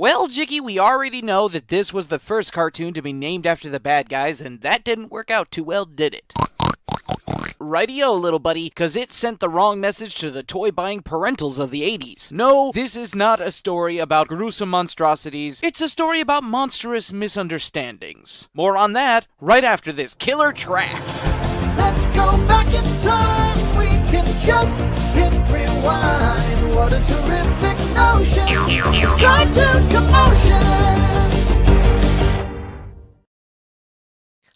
Well, Jiggy, we already know that this was the first cartoon to be named after the bad guys, and that didn't work out too well, did it? Rightio, little buddy, because it sent the wrong message to the toy-buying parentals of the 80s. No, this is not a story about gruesome monstrosities. It's a story about monstrous misunderstandings. More on that right after this killer track. Let's go back in time. We can just hit rewind. What a terrific notion. It's cartoon commotion.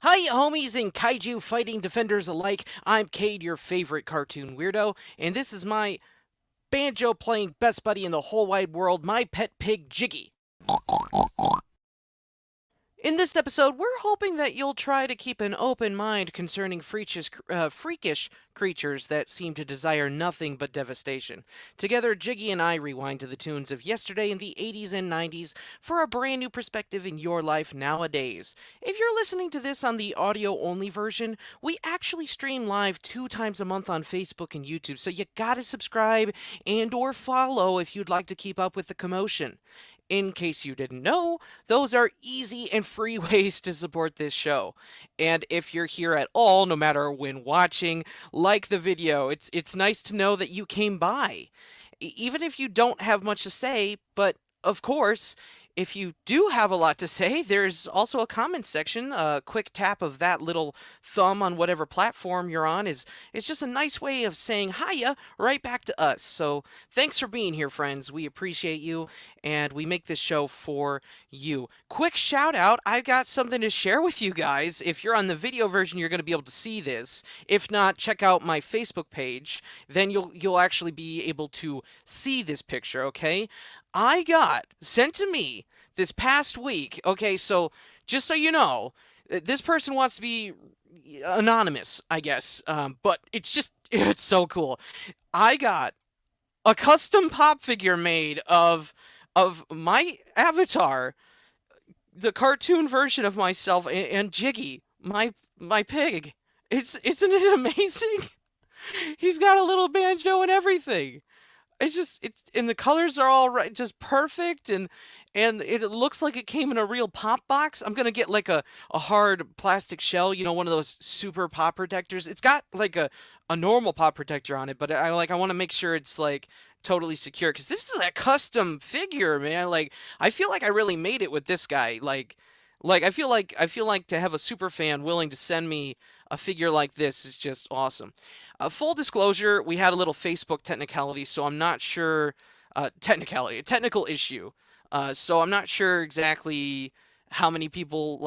Hi, homies and kaiju fighting defenders alike. I'm Cade, your favorite cartoon weirdo, and this is my banjo-playing best buddy in the whole wide world, my pet pig, Jiggy. In this episode, we're hoping that you'll try to keep an open mind concerning freakish creatures that seem to desire nothing but devastation. Together, Jiggy and I rewind to the tunes of yesterday in the 80s and 90s for a brand new perspective in your life nowadays. If you're listening to this on the audio-only version, we actually stream live 2 times a month on Facebook and YouTube, so you gotta subscribe and or follow if you'd like to keep up with the commotion. In case you didn't know, those are easy and free ways to support this show. And if you're here at all, no matter when watching, like the video. It's nice to know that you came by. Even if you don't have much to say, but of course, if you do have a lot to say, there's also a comment section. A quick tap of that little thumb on whatever platform you're on is just a nice way of saying hiya right back to us. So thanks for being here, friends. We appreciate you, and we make this show for you. Quick shout out, I've got something to share with you guys. If you're on the video version, you're going to be able to see this. If not, check out my Facebook page. Then you'll actually be able to see this picture, okay? I got sent to me this past week. Okay, so just so you know, this person wants to be anonymous, I guess. But it's so cool. I got a custom pop figure made of my avatar, the cartoon version of myself, and Jiggy, my pig. Isn't it amazing? He's got a little banjo and everything. And the colors are all right, just perfect, and it looks like it came in a real pop box. I'm gonna get like a hard plastic shell, one of those super pop protectors. It's got like a normal pop protector on it, but I want to make sure it's like totally secure, because this is a custom figure, man. Like, I feel like I really made it with this guy. Like I feel like to have a super fan willing to send me a figure like this is just awesome. Full disclosure, we had a little Facebook technicality, so I'm not sure. A technical issue. So I'm not sure exactly how many people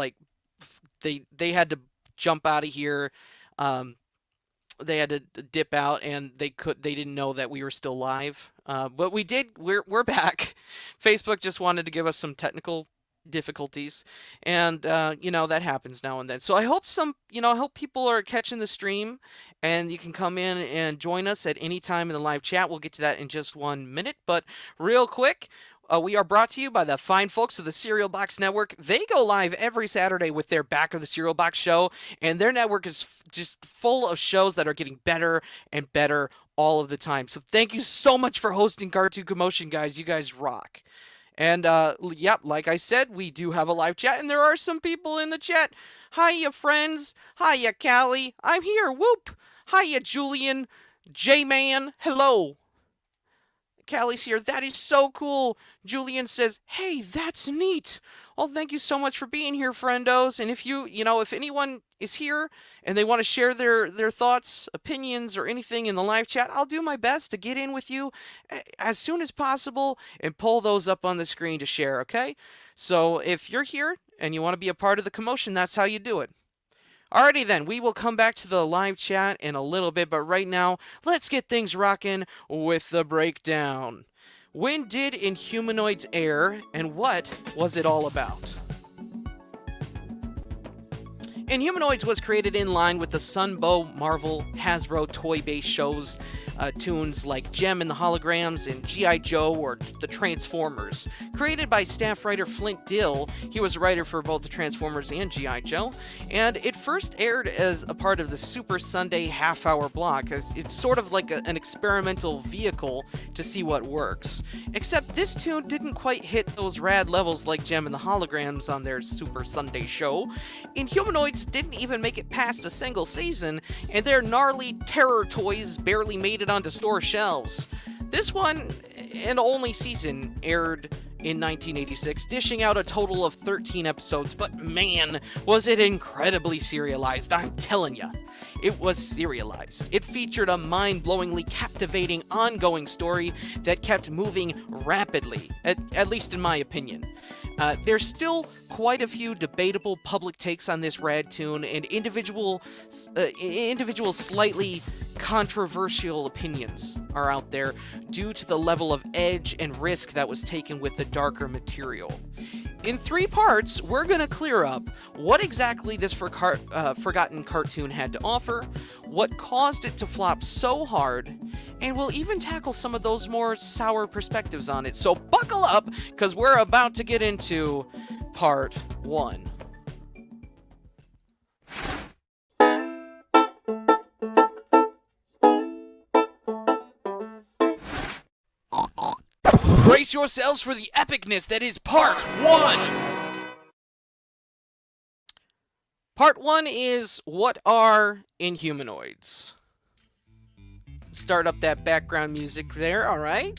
they had to jump out of here. Um, they had to dip out, and they didn't know that we were still live. But we did. We're back. Facebook just wanted to give us some technical difficulties, and that happens now and then. So I hope people are catching the stream, and you can come in and join us at any time in the live chat. We'll get to that in just 1 minute, but real quick, we are brought to you by the fine folks of the Cereal Box Network. They go live every Saturday with their Back of the Cereal Box show, and their network is just full of shows that are getting better and better all of the time. So thank you so much for hosting Cartoon Commotion, guys. You guys rock. And, yep, like I said, we do have a live chat, and there are some people in the chat. Hiya, friends. Hiya, Callie. I'm here. Whoop. Hiya, Julian. J-Man. Hello. Callie's here. That is so cool. Julian says, hey, that's neat. Well, thank you so much for being here, friendos. And if if anyone is here and they want to share their thoughts, opinions, or anything in the live chat, I'll do my best to get in with you as soon as possible and pull those up on the screen to share, okay? So if you're here and you want to be a part of the commotion, that's how you do it. Alrighty then, we will come back to the live chat in a little bit, but right now, let's get things rocking with the breakdown. When did Inhumanoids air, and what was it all about? Inhumanoids was created in line with the Sunbow, Marvel, Hasbro toy-based shows, tunes like Gem and the Holograms and G.I. Joe or the Transformers. Created by staff writer Flint Dill, he was a writer for both the Transformers and G.I. Joe, and it first aired as a part of the Super Sunday half-hour block, as it's sort of like an experimental vehicle to see what works. Except this tune didn't quite hit those rad levels like Gem and the Holograms on their Super Sunday show. Inhumanoids didn't even make it past a single season, and their gnarly terror toys barely made it onto store shelves. This one, and only season, aired in 1986, dishing out a total of 13 episodes, but man, was it incredibly serialized, I'm telling ya. It was serialized. It featured a mind-blowingly captivating ongoing story that kept moving rapidly, at least in my opinion. There's still quite a few debatable public takes on this rad tune, and individual slightly controversial opinions are out there due to the level of edge and risk that was taken with the darker material. In 3 parts, we're going to clear up what exactly this forgotten cartoon had to offer, what caused it to flop so hard, and we'll even tackle some of those more sour perspectives on it. So buckle up, because we're about to get into part 1. Brace yourselves for the epicness that is part 1! Part 1 is, what are Inhumanoids? Start up that background music there, alright?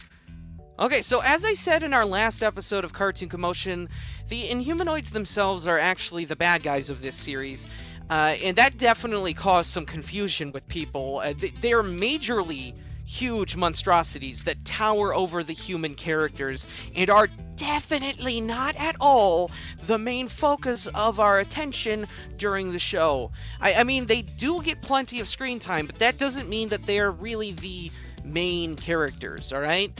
Okay, so as I said in our last episode of Cartoon Commotion, the Inhumanoids themselves are actually the bad guys of this series, and that definitely caused some confusion with people. They are majorly huge monstrosities that tower over the human characters and are definitely not at all the main focus of our attention during the show. I mean, they do get plenty of screen time, but that doesn't mean that they're really the main characters, alright?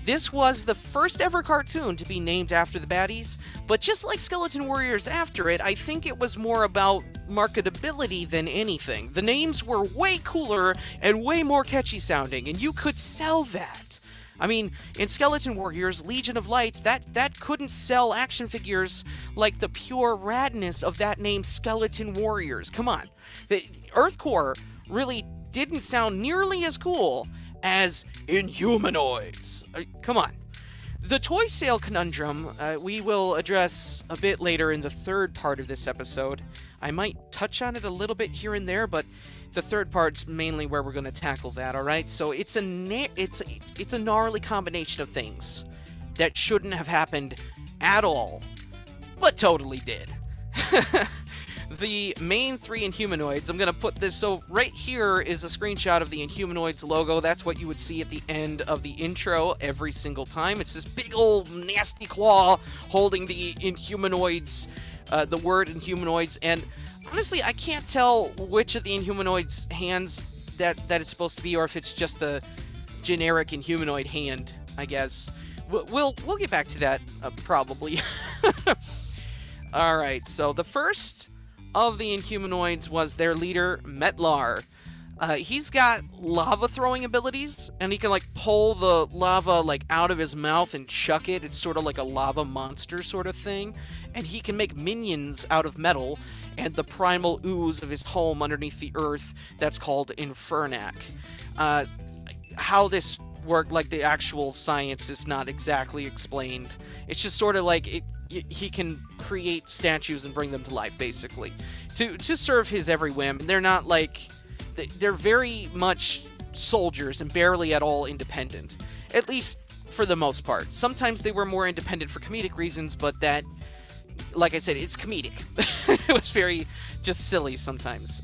This was the first ever cartoon to be named after the baddies, but just like Skeleton Warriors after it, I think it was more about marketability than anything. The names were way cooler and way more catchy sounding, and you could sell that. I mean, in Skeleton Warriors, Legion of Light, that couldn't sell action figures like the pure radness of that name, Skeleton Warriors. Come on. The Earthcore really didn't sound nearly as cool as Inhumanoids. Come on. The toy sale conundrum we will address a bit later in the 3rd part of this episode. I might touch on it a little bit here and there, but the 3rd part's mainly where we're going to tackle that, alright? So it's a gnarly combination of things that shouldn't have happened at all, but totally did. The main 3 Inhumanoids, I'm going to put this, so right here is a screenshot of the Inhumanoids logo. That's what you would see at the end of the intro every single time. It's this big old nasty claw holding the Inhumanoids, the word Inhumanoids, and honestly, I can't tell which of the Inhumanoids hands that it's supposed to be, or if it's just a generic Inhumanoid hand, I guess. We'll get back to that, probably. Alright, so the first of the Inhumanoids was their leader, Metlar. He's got lava throwing abilities, and he can like pull the lava like out of his mouth and chuck it. It's sort of like a lava monster sort of thing. And he can make minions out of metal and the primal ooze of his home underneath the earth that's called Infernac. How this worked, like the actual science, is not exactly explained. It's just sort of like he can create statues and bring them to life, basically, to serve his every whim. They're not like, they're very much soldiers and barely at all independent, at least for the most part. Sometimes they were more independent for comedic reasons, but that, like I said, it's comedic. It was very just silly sometimes.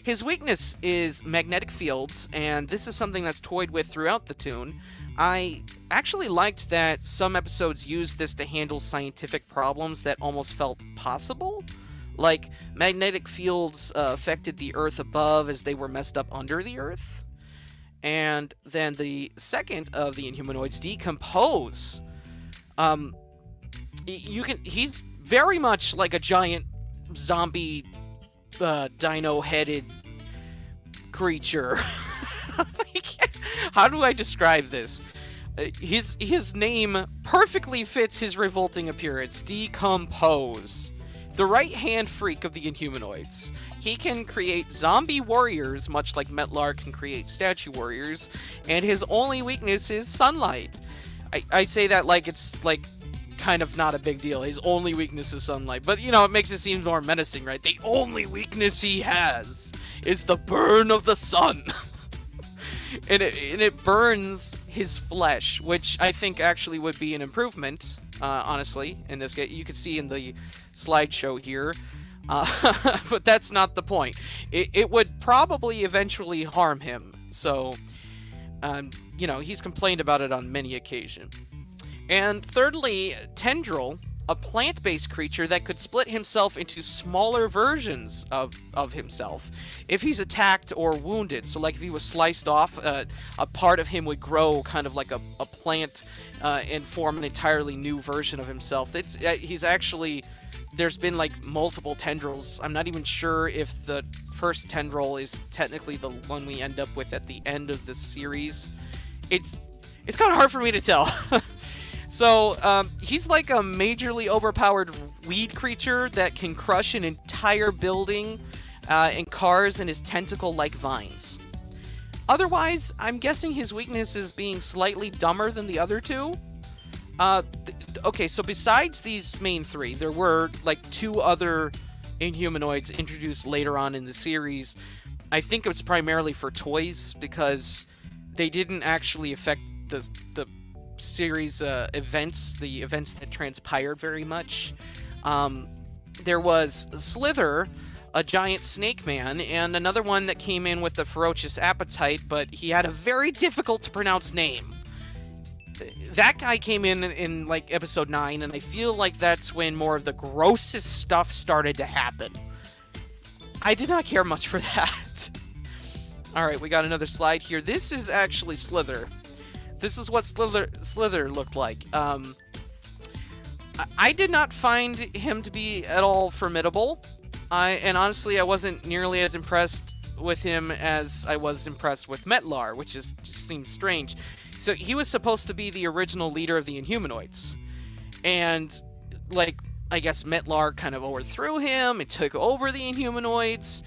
His weakness is magnetic fields, and this is something that's toyed with throughout the tune. I actually liked that some episodes used this to handle scientific problems that almost felt possible. Like, magnetic fields affected the Earth above as they were messed up under the Earth. And then the second of the Inhumanoids, Decompose. He's very much like a giant zombie dino-headed creature. How do I describe this? His name perfectly fits his revolting appearance, Decompose. The right-hand freak of the Inhumanoids. He can create zombie warriors, much like Metlar can create statue warriors, and his only weakness is sunlight. I say that like it's like kind of not a big deal. His only weakness is sunlight, but it makes it seem more menacing, right? The only weakness he has is the burn of the sun. and it burns his flesh, which I think actually would be an improvement, honestly, in this game. You can see in the slideshow here, but that's not the point. It would probably eventually harm him, so he's complained about it on many occasions. And thirdly, Tendril, a plant-based creature that could split himself into smaller versions of himself if he's attacked or wounded. So like if he was sliced off, a part of him would grow kind of like a plant and form an entirely new version of himself. He's actually, there's been like multiple tendrils. I'm not even sure if the first tendril is technically the one we end up with at the end of the series. It's kind of hard for me to tell. So, he's like a majorly overpowered weed creature that can crush an entire building and cars in his tentacle-like vines. Otherwise, I'm guessing his weakness is being slightly dumber than the other two. Okay, so besides these main three, there were like 2 other Inhumanoids introduced later on in the series. I think it was primarily for toys because they didn't actually affect the series events, the events that transpired very much. There was Slither, a giant snake man, and another one that came in with a ferocious appetite, but he had a very difficult to pronounce name. That guy came in like episode 9, and I feel like that's when more of the grossest stuff started to happen. I did not care much for that. Alright, we got another slide here. This is actually Slither. This is what Slither looked like. I did not find him to be at all formidable. And honestly, I wasn't nearly as impressed with him as I was impressed with Metlar, which just seems strange. So he was supposed to be the original leader of the Inhumanoids. And, like, I guess Metlar kind of overthrew him and took over the Inhumanoids.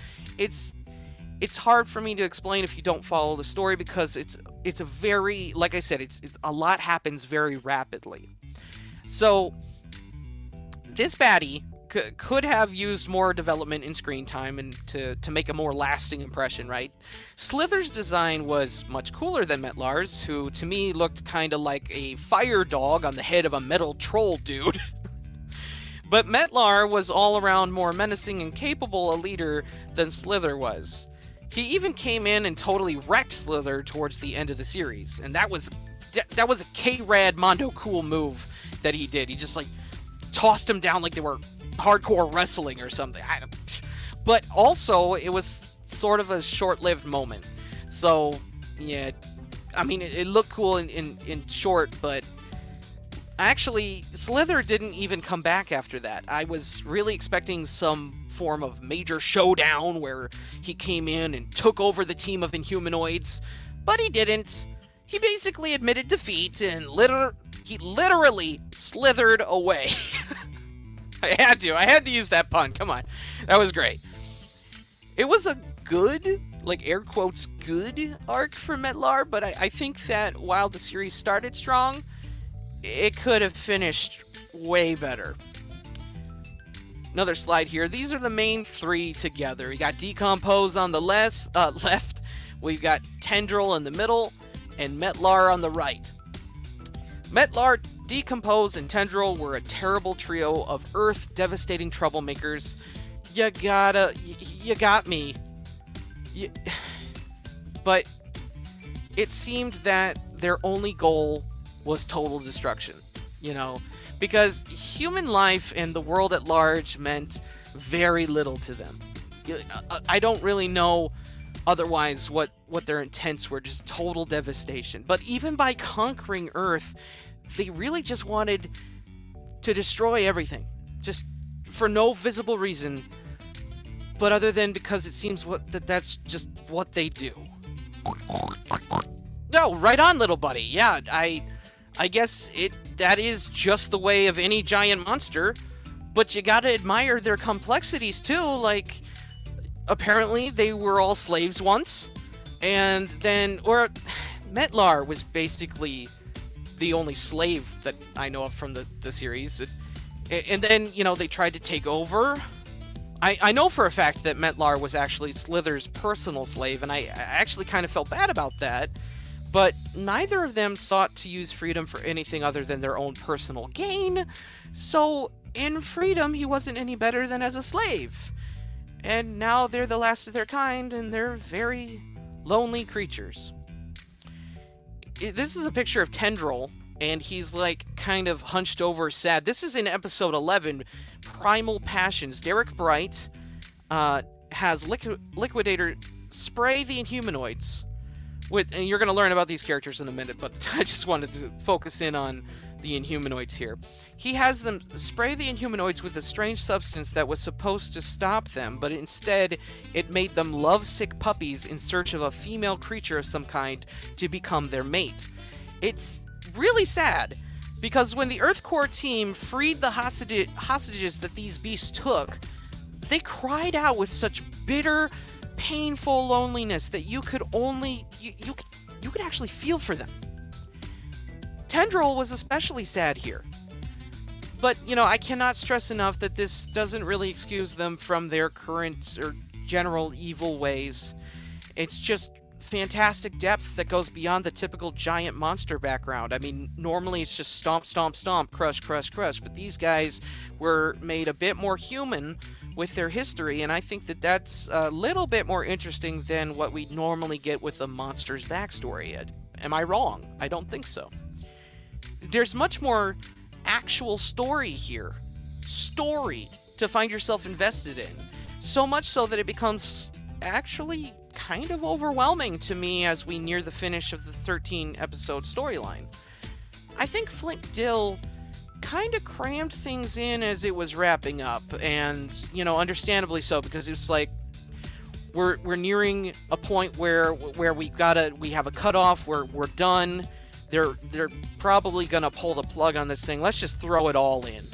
It's hard for me to explain if you don't follow the story because it's a very, like I said, a lot happens very rapidly. So this baddie could have used more development in screen time and to make a more lasting impression, right? Slither's design was much cooler than Metlar's, who to me looked kind of like a fire dog on the head of a metal troll dude. But Metlar was all around more menacing and capable a leader than Slither was. He even came in and totally wrecked Slither towards the end of the series, and that was a K-Rad Mondo cool move that he did. He just like tossed him down like they were hardcore wrestling or something. But also, it was sort of a short-lived moment. So, yeah, I mean, it looked cool in short, but actually, Slither didn't even come back after that. I was really expecting some form of major showdown where he came in and took over the team of Inhumanoids, but he didn't. He basically admitted defeat and he literally slithered away. I had to use that pun. Come on. That was great. It was a good, like air quotes, good arc for Metlar, but I think that while the series started strong, it could have finished way better. Another slide here. These are the main 3 together. We got Decompose on the left. We've got Tendril in the middle, and Metlar on the right. Metlar, Decompose, and Tendril were a terrible trio of Earth-devastating troublemakers. You got me. But it seemed that their only goal was total destruction, because human life and the world at large meant very little to them. I don't really know otherwise what their intents were, just total devastation. But even by conquering Earth, they really just wanted to destroy everything. Just for no visible reason, but other than because it seems that's just what they do. No, right on, little buddy. Yeah, I guess that is just the way of any giant monster, but you gotta admire their complexities too. Like, apparently they were all slaves once, and then, or Metlar was basically the only slave that I know of from the series. And then, they tried to take over. I know for a fact that Metlar was actually Slither's personal slave, and I actually kind of felt bad about that. But neither of them sought to use freedom for anything other than their own personal gain. So, in freedom, he wasn't any better than as a slave. And now they're the last of their kind, and they're very lonely creatures. This is a picture of Tendril, and he's like kind of hunched over sad. This is in episode 11, Primal Passions. Derek Bright has Liquidator spray the Inhumanoids. And you're going to learn about these characters in a minute, but I just wanted to focus in on the Inhumanoids here. He has them spray the Inhumanoids with a strange substance that was supposed to stop them, but instead it made them lovesick puppies in search of a female creature of some kind to become their mate. It's really sad, because when the Earth Corps team freed the hostages that these beasts took, they cried out with such bitter, painful loneliness that you could actually feel for them. Tendril was especially sad here. But, I cannot stress enough that this doesn't really excuse them from their current or general evil ways. It's just fantastic depth that goes beyond the typical giant monster background. I mean, normally it's just stomp, stomp, stomp, crush, crush, crush, but these guys were made a bit more human with their history, and I think that that's a little bit more interesting than what we normally get with a monster's backstory. Am I wrong? I don't think so. There's much more actual story here. Story to find yourself invested in. So much so that it becomes actually kind of overwhelming to me as we near the finish of the 13-episode storyline. I think Flint Dill kind of crammed things in as it was wrapping up, and, understandably so, because it's like we're nearing a point where we have a cutoff, we're done. They're probably gonna pull the plug on this thing. Let's just throw it all in.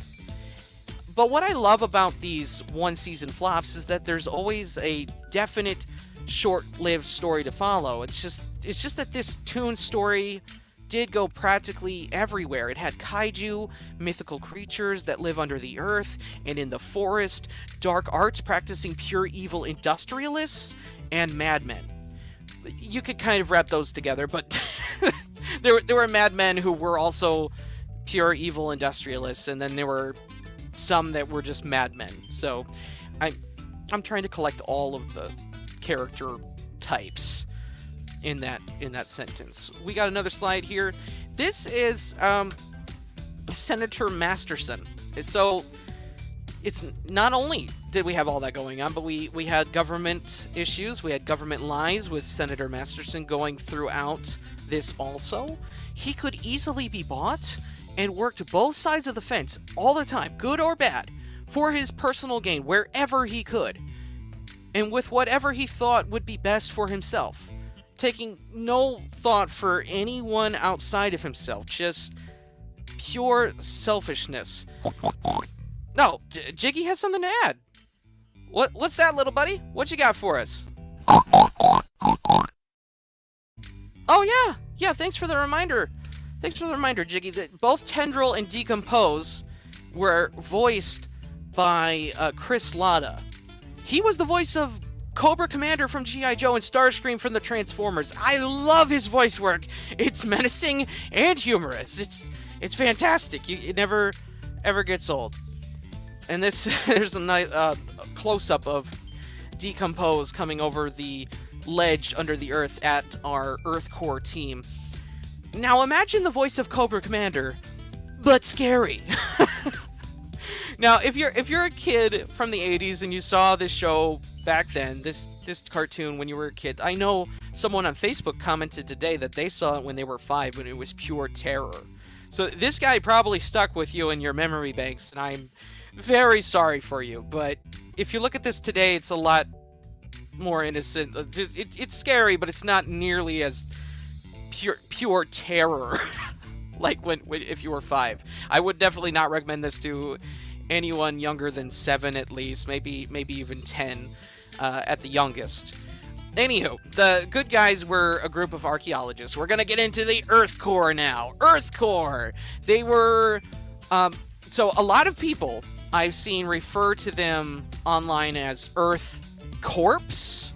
But what I love about these one-season flops is that there's always a definite short-lived story to follow. It's just that this Toon story did go practically everywhere. It had kaiju, mythical creatures that live under the earth and in the forest, dark arts practicing pure evil industrialists, and madmen. You could kind of wrap those together, but there were madmen who were also pure evil industrialists, and then there were some that were just madmen. So I'm trying to collect all of the character types in that sentence. We got another slide here. This is Senator Masterson. So it's not only did we have all that going on, but we had government issues, we had government lies with Senator Masterson going throughout this also. He could easily be bought and worked both sides of the fence all the time, good or bad, for his personal gain wherever he could, and with whatever he thought would be best for himself, taking no thought for anyone outside of himself, just pure selfishness. No, Jiggy has something to add. What's that, little buddy? What you got for us? Oh, yeah, thanks for the reminder. Thanks for the reminder, Jiggy, that both Tendril and Decompose were voiced by Chris Latta. He was the voice of Cobra Commander from G.I. Joe and Starscream from the Transformers. I love his voice work. It's menacing and humorous. It's fantastic. It never, ever gets old. And there's a nice close-up of Decompose coming over the ledge under the earth at our Earth Corps team. Now imagine the voice of Cobra Commander, but scary. Now, if you're a kid from the 80s and you saw this show back then, this cartoon when you were a kid, I know someone on Facebook commented today that they saw it when they were 5 and it was pure terror. So this guy probably stuck with you in your memory banks, and Very sorry for you, but if you look at this today, it's a lot more innocent. It's scary, but it's not nearly as pure terror like when if you were 5. I would definitely not recommend this to anyone younger than 7 at least, maybe even 10 at the youngest. Anywho, the good guys were a group of archaeologists. We're gonna get into the Earth Core now. Earth Core. They were so a lot of people I've seen refer to them online as Earth Corpse,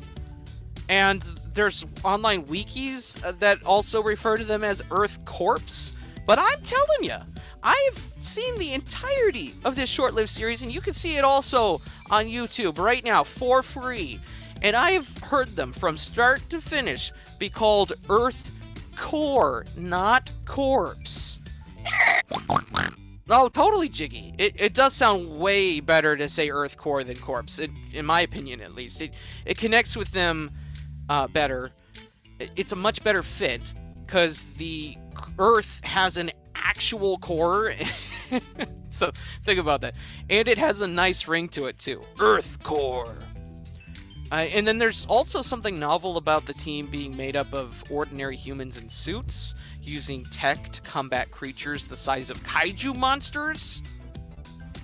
and there's online wikis that also refer to them as Earth Corpse. But I'm telling you, I've seen the entirety of this short-lived series, and you can see it also on YouTube right now for free. And I have heard them from start to finish be called Earth Core, not Corpse. Oh, totally, Jiggy. It does sound way better to say Earth Core than Corpse, in my opinion at least. It connects with them better. It's a much better fit, because the Earth has an actual core. So think about that. And it has a nice ring to it, too. Earth Core. And then there's also something novel about the team being made up of ordinary humans in suits, using tech to combat creatures the size of kaiju monsters.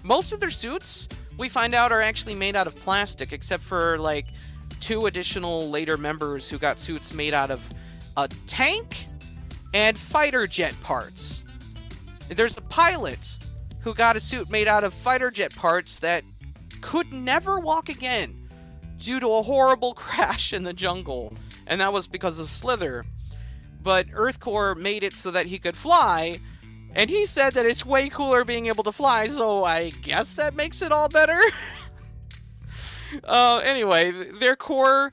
Most of their suits, we find out, are actually made out of plastic, except for, like, 2 additional later members who got suits made out of a tank and fighter jet parts. There's a pilot who got a suit made out of fighter jet parts that could never walk again due to a horrible crash in the jungle, and that was because of Slither. But Earthcore made it so that he could fly, and he said that it's way cooler being able to fly, so I guess that makes it all better. Anyway, their core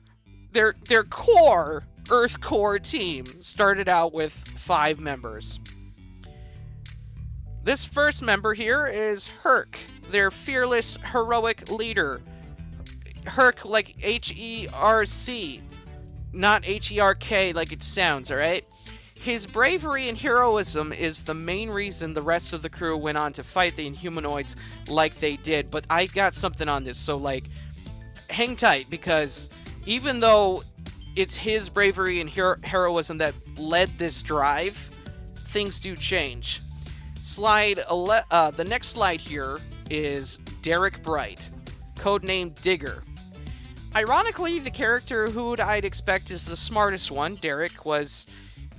Earthcore team started out with 5 members. This first member here is Herc, their fearless, heroic leader. Herc, like H-E-R-C, not H-E-R-K like it sounds, alright? His bravery and heroism is the main reason the rest of the crew went on to fight the Inhumanoids like they did, but I got something on this, so, like, hang tight, because even though it's his bravery and heroism that led this drive, things do change. The next slide here is Derek Bright, codenamed Digger. Ironically, the character who I'd expect is the smartest one, Derek, was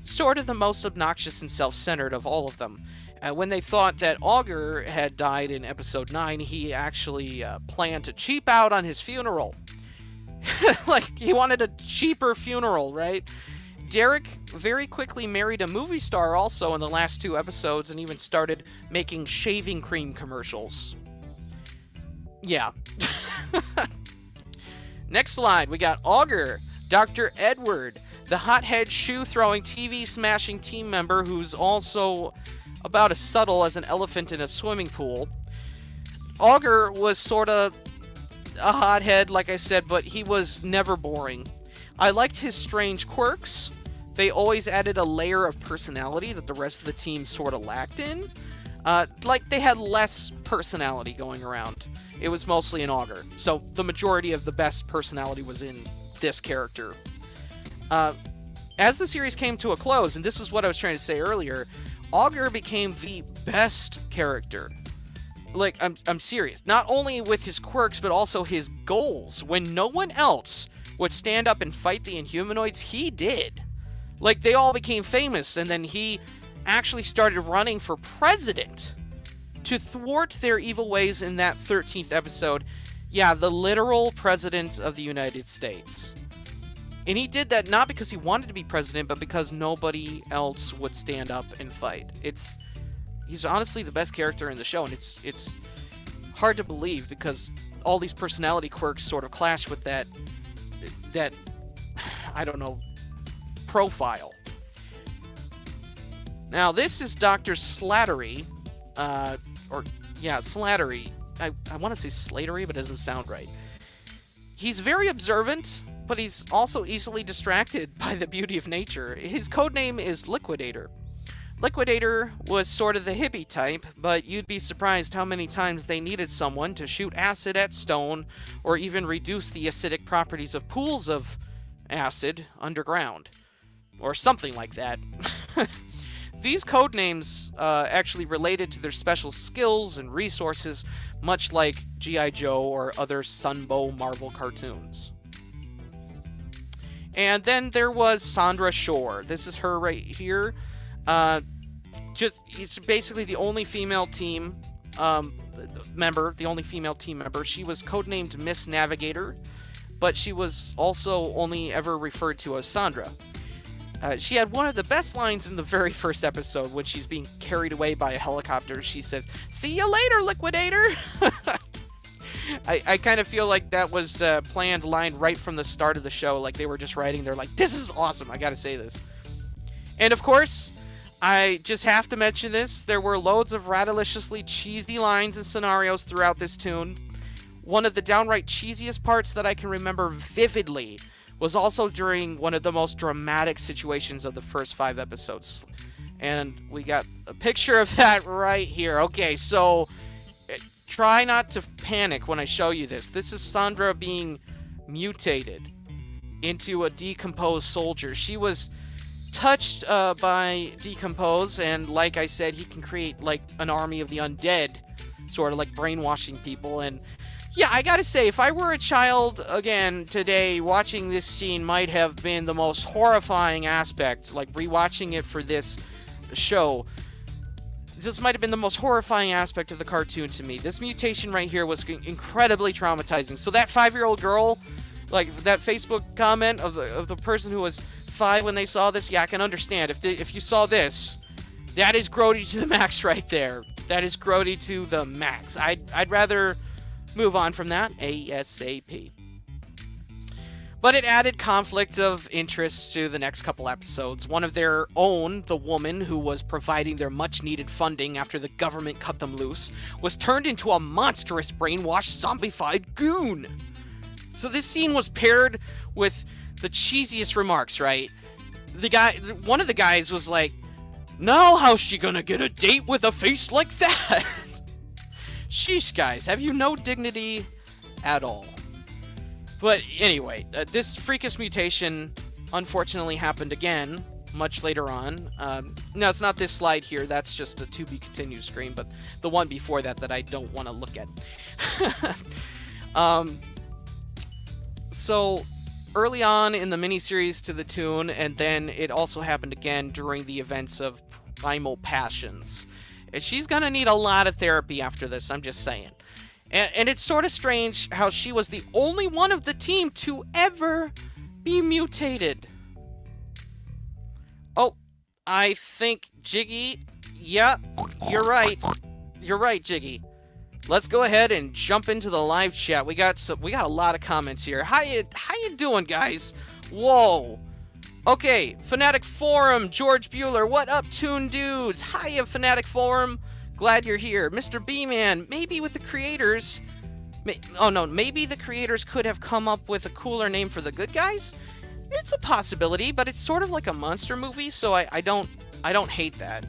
sort of the most obnoxious and self-centered of all of them. When they thought that Augur had died in episode 9, he actually planned to cheap out on his funeral. Like, he wanted a cheaper funeral, right? Derek very quickly married a movie star also in the last 2 episodes, and even started making shaving cream commercials. Yeah. Next slide, we got Augur, Dr. Edward, the hothead shoe-throwing, TV-smashing team member who's also about as subtle as an elephant in a swimming pool. Augur was sort of a hothead, like I said, but he was never boring. I liked his strange quirks. They always added a layer of personality that the rest of the team sort of lacked in. Like, they had less personality going around. It was mostly an Augur. So the majority of the best personality was in this character. As the series came to a close, and this is what I was trying to say earlier, Augur became the best character. Like, I'm serious. Not only with his quirks, but also his goals. When no one else would stand up and fight the Inhumanoids, he did. Like, they all became famous, and then he actually started running for president to thwart their evil ways in that 13th episode. Yeah, the literal president of the United States. And he did that not because he wanted to be president, but because nobody else would stand up and fight. He's honestly the best character in the show, and it's hard to believe because all these personality quirks sort of clash with that I don't know, profile. Now, this is Dr. Slattery, Slattery. I want to say Slattery, but it doesn't sound right. He's very observant, but he's also easily distracted by the beauty of nature. His codename is Liquidator. Liquidator was sort of the hippie type, but you'd be surprised how many times they needed someone to shoot acid at stone or even reduce the acidic properties of pools of acid underground. Or something like that. These code names actually related to their special skills and resources, much like G.I. Joe or other Sunbow Marvel cartoons. And then there was Sandra Shore. This is her right here. It's basically the only female team member. She was codenamed Miss Navigator, but she was also only ever referred to as Sandra. She had one of the best lines in the very first episode when she's being carried away by a helicopter. She says, "See you later, Liquidator!" I kind of feel like that was a planned line right from the start of the show. Like they were just writing, they're like, "This is awesome, I gotta say this." And of course, I just have to mention this. There were loads of rattleliciously cheesy lines and scenarios throughout this tune. One of the downright cheesiest parts that I can remember vividly was also during one of the most dramatic situations of the first 5 episodes. And we got a picture of that right here. Okay, so try not to panic when I show you this. This is Sandra being mutated into a decomposed soldier. She was touched by Decompose, and like I said, he can create like an army of the undead, sort of like brainwashing people. And yeah, I gotta say, if I were a child, again, today, watching this scene might have been the most horrifying aspect, like rewatching it for this show. This might have been the most horrifying aspect of the cartoon to me. This mutation right here was incredibly traumatizing. So that 5-year-old girl, like that Facebook comment of the person who was 5 when they saw this, yeah, I can understand. If you saw this, that is grody to the max right there. That is grody to the max. I'd rather move on from that ASAP. But it added conflict of interest to the next couple episodes. One of their own, the woman who was providing their much-needed funding after the government cut them loose, was turned into a monstrous brainwashed zombified goon. So this scene was paired with the cheesiest remarks, right? One of the guys was like, "Now how's she gonna get a date with a face like that?" Sheesh, guys, have you no dignity at all? But anyway, this freakish mutation unfortunately happened again much later on. No, it's not this slide here. That's just a to be continued screen, but the one before that I don't want to look at. So early on in the miniseries to the tune, and then it also happened again during the events of Primal Passions. And she's gonna need a lot of therapy after this, I'm just saying. And it's sort of strange how she was the only one of the team to ever be mutated. Oh, I think Jiggy, yeah, you're right. You're right, Jiggy. Let's go ahead and jump into the live chat. We got a lot of comments here. How you doing, guys? Whoa. Okay, Fanatic Forum, George Bueller, what up, Toon Dudes? Hiya, Fanatic Forum. Glad you're here. Mr. B-Man, maybe with the creators... maybe the creators could have come up with a cooler name for the good guys? It's a possibility, but it's sort of like a monster movie, so I don't hate that.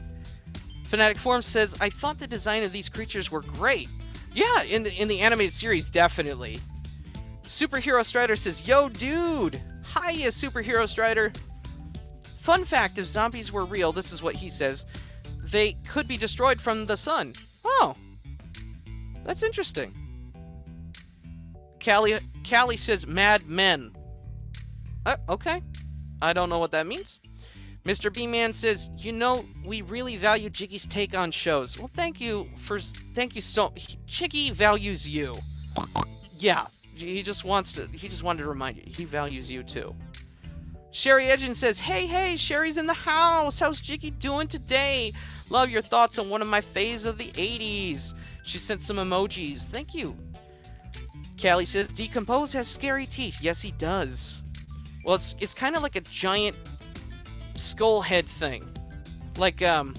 Fanatic Forum says, I thought the design of these creatures were great. Yeah, in the animated series, definitely. Superhero Strider says, yo, dude! Hiya, Superhero Strider! Fun fact, if zombies were real, this is what he says, they could be destroyed from the sun. Oh. That's interesting. Callie says, Mad Men. Okay. I don't know what that means. Mr. B-Man says, we really value Jiggy's take on shows. Well, thank you so... Jiggy values you. Yeah. He just wanted to remind you. He values you, too. Sherry Edgen says, hey, Sherry's in the house. How's Jiggy doing today? Love your thoughts on one of my faves of the 80s. She sent some emojis. Thank you. Callie says, Decompose has scary teeth. Yes, he does. Well, it's kind of like a giant skull head thing. It's kind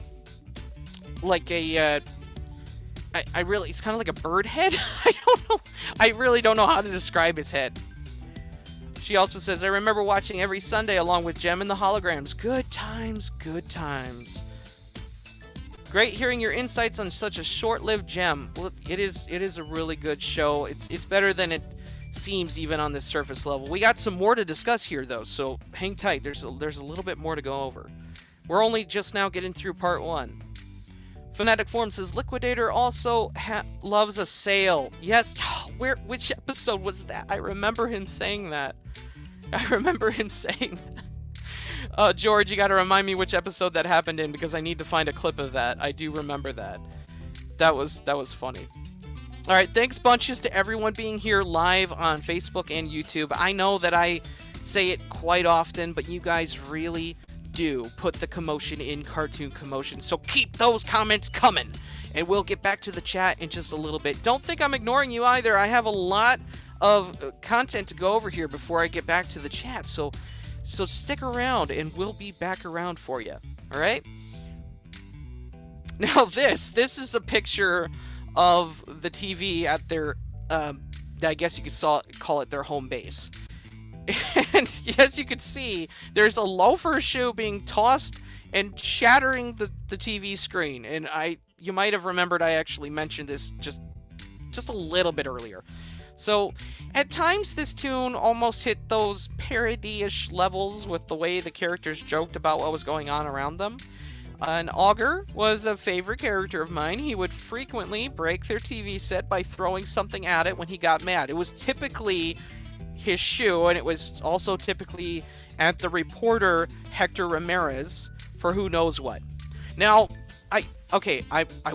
of like a bird head. I don't know. I really don't know how to describe his head. She also says, I remember watching every Sunday along with Gem and the Holograms. Good times, good times. Great hearing your insights on such a short-lived gem. Well, it is a really good show. It's better than it seems even on this surface level. We got some more to discuss here though, so hang tight. There's a little bit more to go over. We're only just now getting through part 1. Phonetic Form says Liquidator also loves a sail. Yes, which episode was that? I remember him saying that. George, you got to remind me which episode that happened in because I need to find a clip of that. I do remember that. That was funny. All right, thanks bunches to everyone being here live on Facebook and YouTube. I know that I say it quite often, but you guys really do put the commotion in Cartoon Commotion. So keep those comments coming, and we'll get back to the chat in just a little bit. Don't think I'm ignoring you either. I have a lot of content to go over here before I get back to the chat. So stick around, and we'll be back around for you. All right? Now this is a picture of the TV at their, I guess you could call it their home base. And as you can see, there's a loafer shoe being tossed and shattering the TV screen. And you might have remembered I actually mentioned this just a little bit earlier. So at times this tune almost hit those parody-ish levels with the way the characters joked about what was going on around them. And Augur was a favorite character of mine. He would frequently break their TV set by throwing something at it when he got mad. It was typically his shoe, and it was also typically at the reporter Hector Ramirez for who knows what. Now, I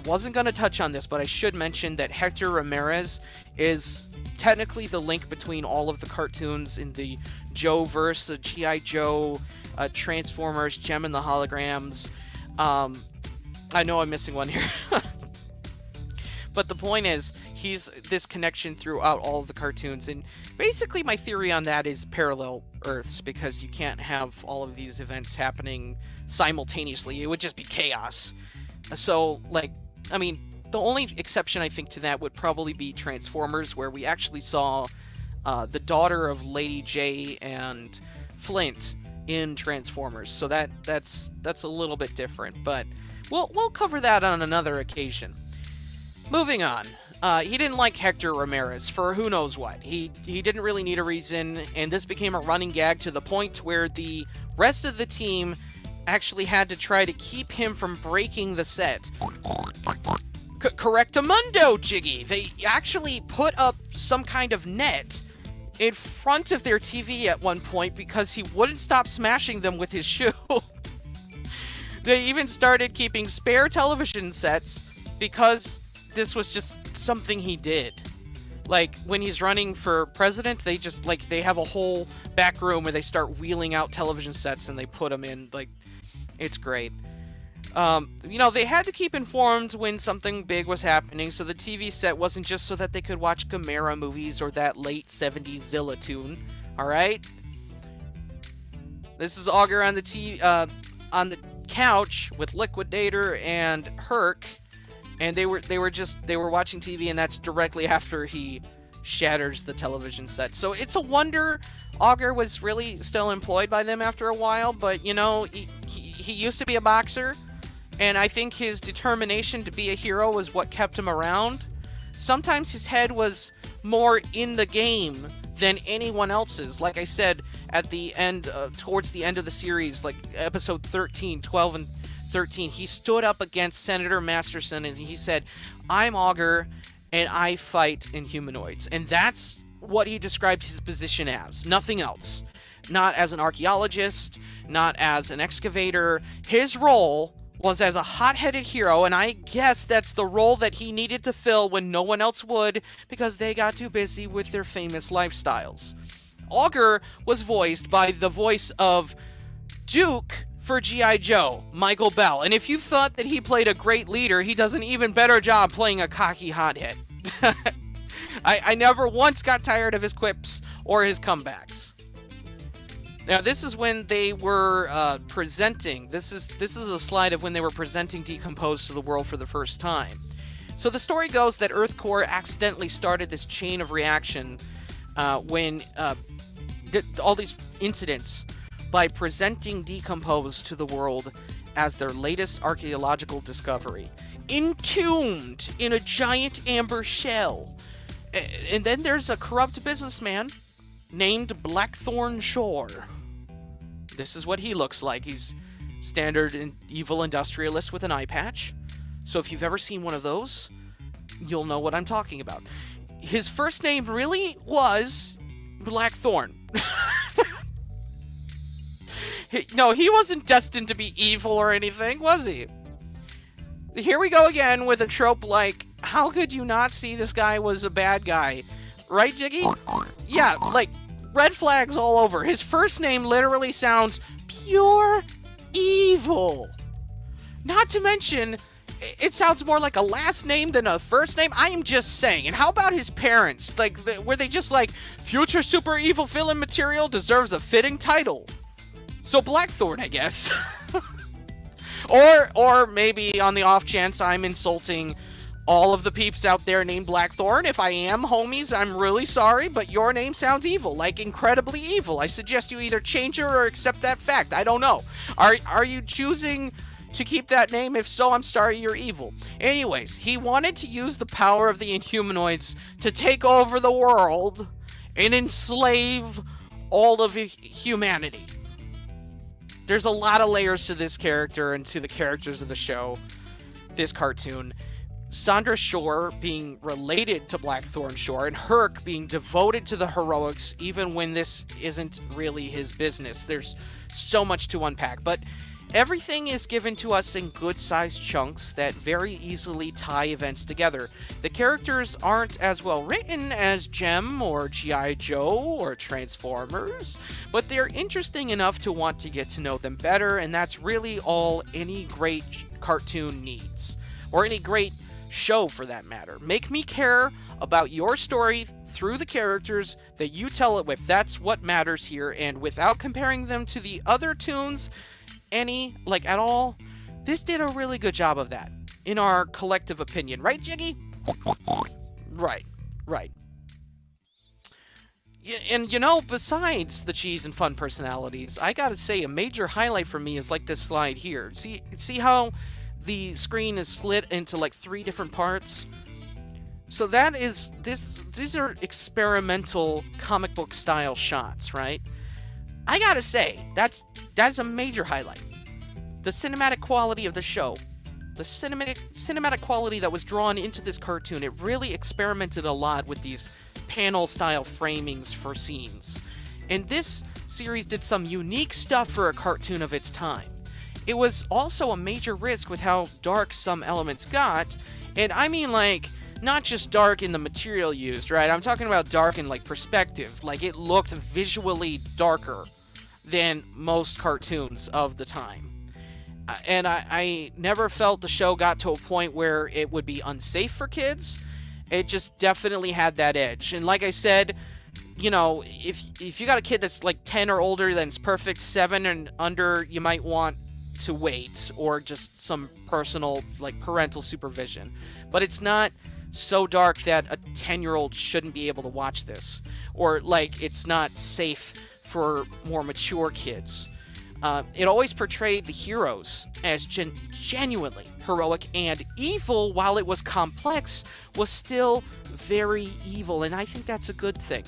wasn't going to touch on this, but I should mention that Hector Ramirez is technically the link between all of the cartoons in the Joe-verse, the G.I. Joe, Transformers, Gem and the Holograms. I know I'm missing one here. But the point is, he's this connection throughout all of the cartoons. And basically my theory on that is parallel Earths, because you can't have all of these events happening simultaneously. It would just be chaos. So, the only exception I think to that would probably be Transformers, where we actually saw the daughter of Lady J and Flint in Transformers. So that's a little bit different, but we'll cover that on another occasion. Moving on. He didn't like Hector Ramirez for who knows what. He didn't really need a reason, and this became a running gag to the point where the rest of the team actually had to try to keep him from breaking the set. Correctamundo, Jiggy! They actually put up some kind of net in front of their TV at one point because he wouldn't stop smashing them with his shoe. They even started keeping spare television sets because this was just something he did. Like, when he's running for president, they have a whole back room where they start wheeling out television sets and they put them in. It's great. They had to keep informed when something big was happening, so the TV set wasn't just so that they could watch Gamera movies or that late 70s Zilla tune. Alright? This is Augur on the couch with Liquidator and Herc, and they were watching TV, and that's directly after he shatters the television set. So it's a wonder Augur was really still employed by them after a while, but he used to be a boxer, and I think his determination to be a hero was what kept him around. Sometimes his head was more in the game than anyone else's. Like I said, at the end, towards the end of the series, like episode 13, 12, and 13, he stood up against Senator Masterson and he said, "I'm Augur, and I fight Inhumanoids." And that's what he described his position as. Nothing else. Not as an archaeologist, not as an excavator. His role was as a hot-headed hero, and I guess that's the role that he needed to fill when no one else would, because they got too busy with their famous lifestyles. Augur was voiced by the voice of Duke for G.I. Joe, Michael Bell. And if you thought that he played a great leader, he does an even better job playing a cocky hothead. I never once got tired of his quips or his comebacks. Now, this is when they were presenting. This is a slide of when they were presenting Decomposed to the world for the first time. So the story goes that Earth Core accidentally started this chain of reaction when all these incidents by presenting Decomposed to the world as their latest archaeological discovery, entombed in a giant amber shell. And then there's a corrupt businessman named Blackthorn Shore. This is what he looks like. He's standard evil industrialist with an eye patch. So if you've ever seen one of those, you'll know what I'm talking about. His first name really was Blackthorn. No, he wasn't destined to be evil or anything, was he? Here we go again with a trope like, how could you not see this guy was a bad guy? Right, Jiggy? Yeah, like, red flags all over. His first name literally sounds pure evil. Not to mention, it sounds more like a last name than a first name. I am just saying. And how about his parents? Like, were they just like, future super evil villain material deserves a fitting title? So Blackthorn, I guess. Or maybe on the off chance I'm insulting all of the peeps out there named Blackthorn. If I am, homies, I'm really sorry, but your name sounds evil, like incredibly evil. I suggest you either change it or accept that fact. I don't know. Are you choosing to keep that name? If so, I'm sorry, you're evil. Anyways, he wanted to use the power of the Inhumanoids to take over the world and enslave all of humanity. There's a lot of layers to this character and to the characters of the show, this cartoon. Sandra Shore being related to Blackthorn Shore, and Herc being devoted to the heroics even when this isn't really his business. There's so much to unpack, but everything is given to us in good-sized chunks that very easily tie events together. The characters aren't as well written as Gem or G.I. Joe or Transformers, but they're interesting enough to want to get to know them better, and that's really all any great cartoon needs. Or any great show, for that matter. Make me care about your story through the characters that you tell it with. That's what matters here, and without comparing them to the other tunes at all, this did a really good job of that, in our collective opinion. Right, Jiggy? Right. And besides the cheese and fun personalities, I gotta say, a major highlight for me is like this slide here. See how the screen is split into like 3 different parts? So these are experimental comic book style shots, right? I gotta say, that's a major highlight. The cinematic quality of the show, the cinematic quality that was drawn into this cartoon, it really experimented a lot with these panel style framings for scenes. And this series did some unique stuff for a cartoon of its time. It was also a major risk with how dark some elements got, and I mean like, not just dark in the material used, right? I'm talking about dark in like perspective, like it looked visually darker than most cartoons of the time. And I never felt the show got to a point where it would be unsafe for kids. It just definitely had that edge. And like I said, if you got a kid that's like 10 or older, then it's perfect. 7 and under, you might want to wait, or just some personal like parental supervision. But it's not so dark that a 10-year-old shouldn't be able to watch this, or like it's not safe for more mature kids. It always portrayed the heroes as genuinely heroic and evil. While it was complex, was still very evil, and I think that's a good thing.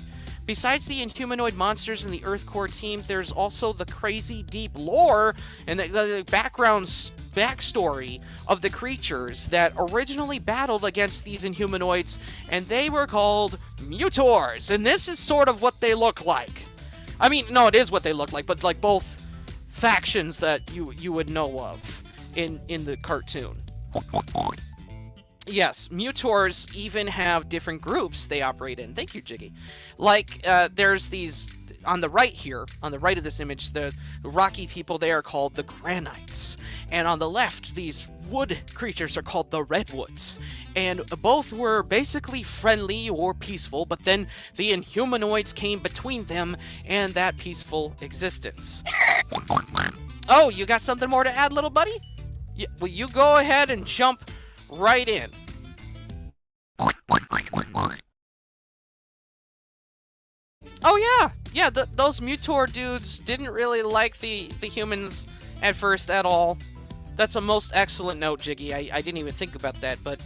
Besides the Inhumanoid monsters and the Earth Core team, there's also the crazy deep lore and the backstory of the creatures that originally battled against these Inhumanoids, and they were called Mutors, and this is sort of what they look like. I mean, no, it is what they look like, but like both factions that you would know of in the cartoon. Yes, Mutors even have different groups they operate in. Thank you, Jiggy. Like, there's these, on the right here, on the right of this image, the rocky people, they are called the Granites. And on the left, these wood creatures are called the Redwoods. And both were basically friendly or peaceful, but then the Inhumanoids came between them and that peaceful existence. Oh, you got something more to add, little buddy? Well, you go ahead and jump right in. Oh yeah, those Mutor dudes didn't really like the humans at first at all. That's a most excellent note, Jiggy. I didn't even think about that, but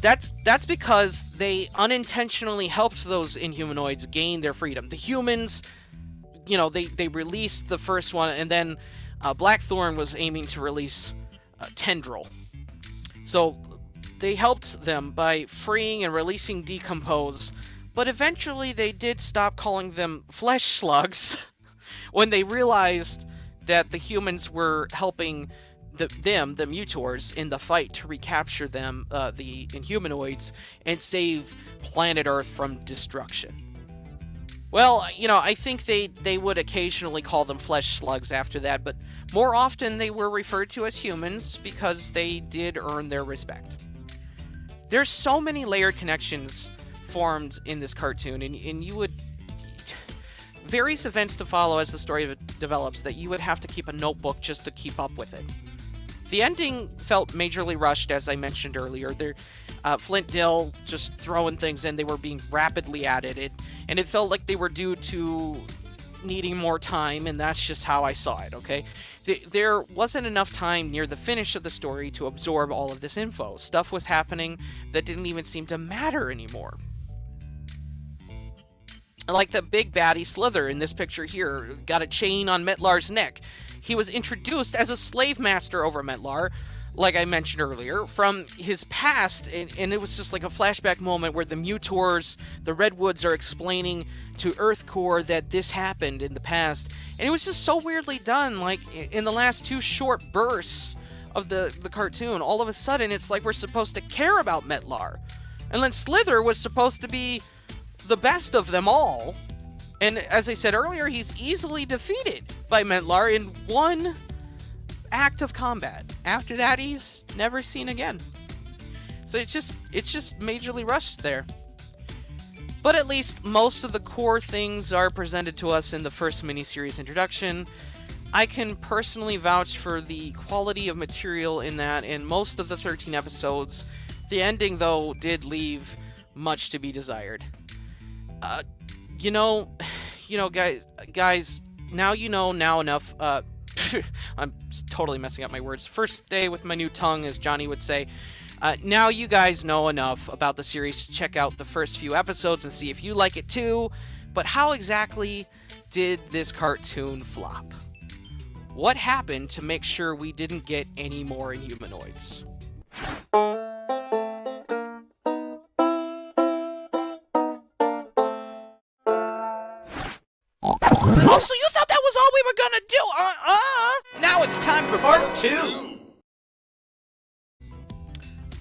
that's because they unintentionally helped those Inhumanoids gain their freedom. The humans, they released the first one, and then Blackthorn was aiming to release Tendril. So they helped them by freeing and releasing Decompose, but eventually they did stop calling them flesh slugs when they realized that the humans were helping the Mutors, in the fight to recapture them, the Inhumanoids, and save planet Earth from destruction. Well, I think they would occasionally call them flesh slugs after that, but more often they were referred to as humans because they did earn their respect. There's so many layered connections formed in this cartoon, and you would... various events to follow as the story develops that you would have to keep a notebook just to keep up with it. The ending felt majorly rushed, as I mentioned earlier. Flint Dill just throwing things in, they were being rapidly added, and it felt like they were due to needing more time, and that's just how I saw it, okay? There wasn't enough time near the finish of the story to absorb all of this info. Stuff was happening that didn't even seem to matter anymore. Like the big baddie Slither in this picture here, got a chain on Metlar's neck. He was introduced as a slave master over Metlar, like I mentioned earlier, from his past, and it was just like a flashback moment where the Mutors, the Redwoods, are explaining to Earthcore that this happened in the past, and it was just so weirdly done. Like, in the last two short bursts of the cartoon, all of a sudden it's like we're supposed to care about Metlar, and then Slither was supposed to be the best of them all, and as I said earlier, he's easily defeated by Metlar in one act of combat. After that, he's never seen again. So it's just majorly rushed there. But at least most of the core things are presented to us in the first miniseries introduction. I can personally vouch for the quality of material in that in most of the 13 episodes. The ending, though, did leave much to be desired. Guys, now enough. I'm totally messing up my words. First day with my new tongue, as Johnny would say. Now you guys know enough about the series to check out the first few episodes and see if you like it too. But how exactly did this cartoon flop? What happened to make sure we didn't get any more Inhumanoids? Oh, so you thought that was all we were gonna do? Now it's time for part 2.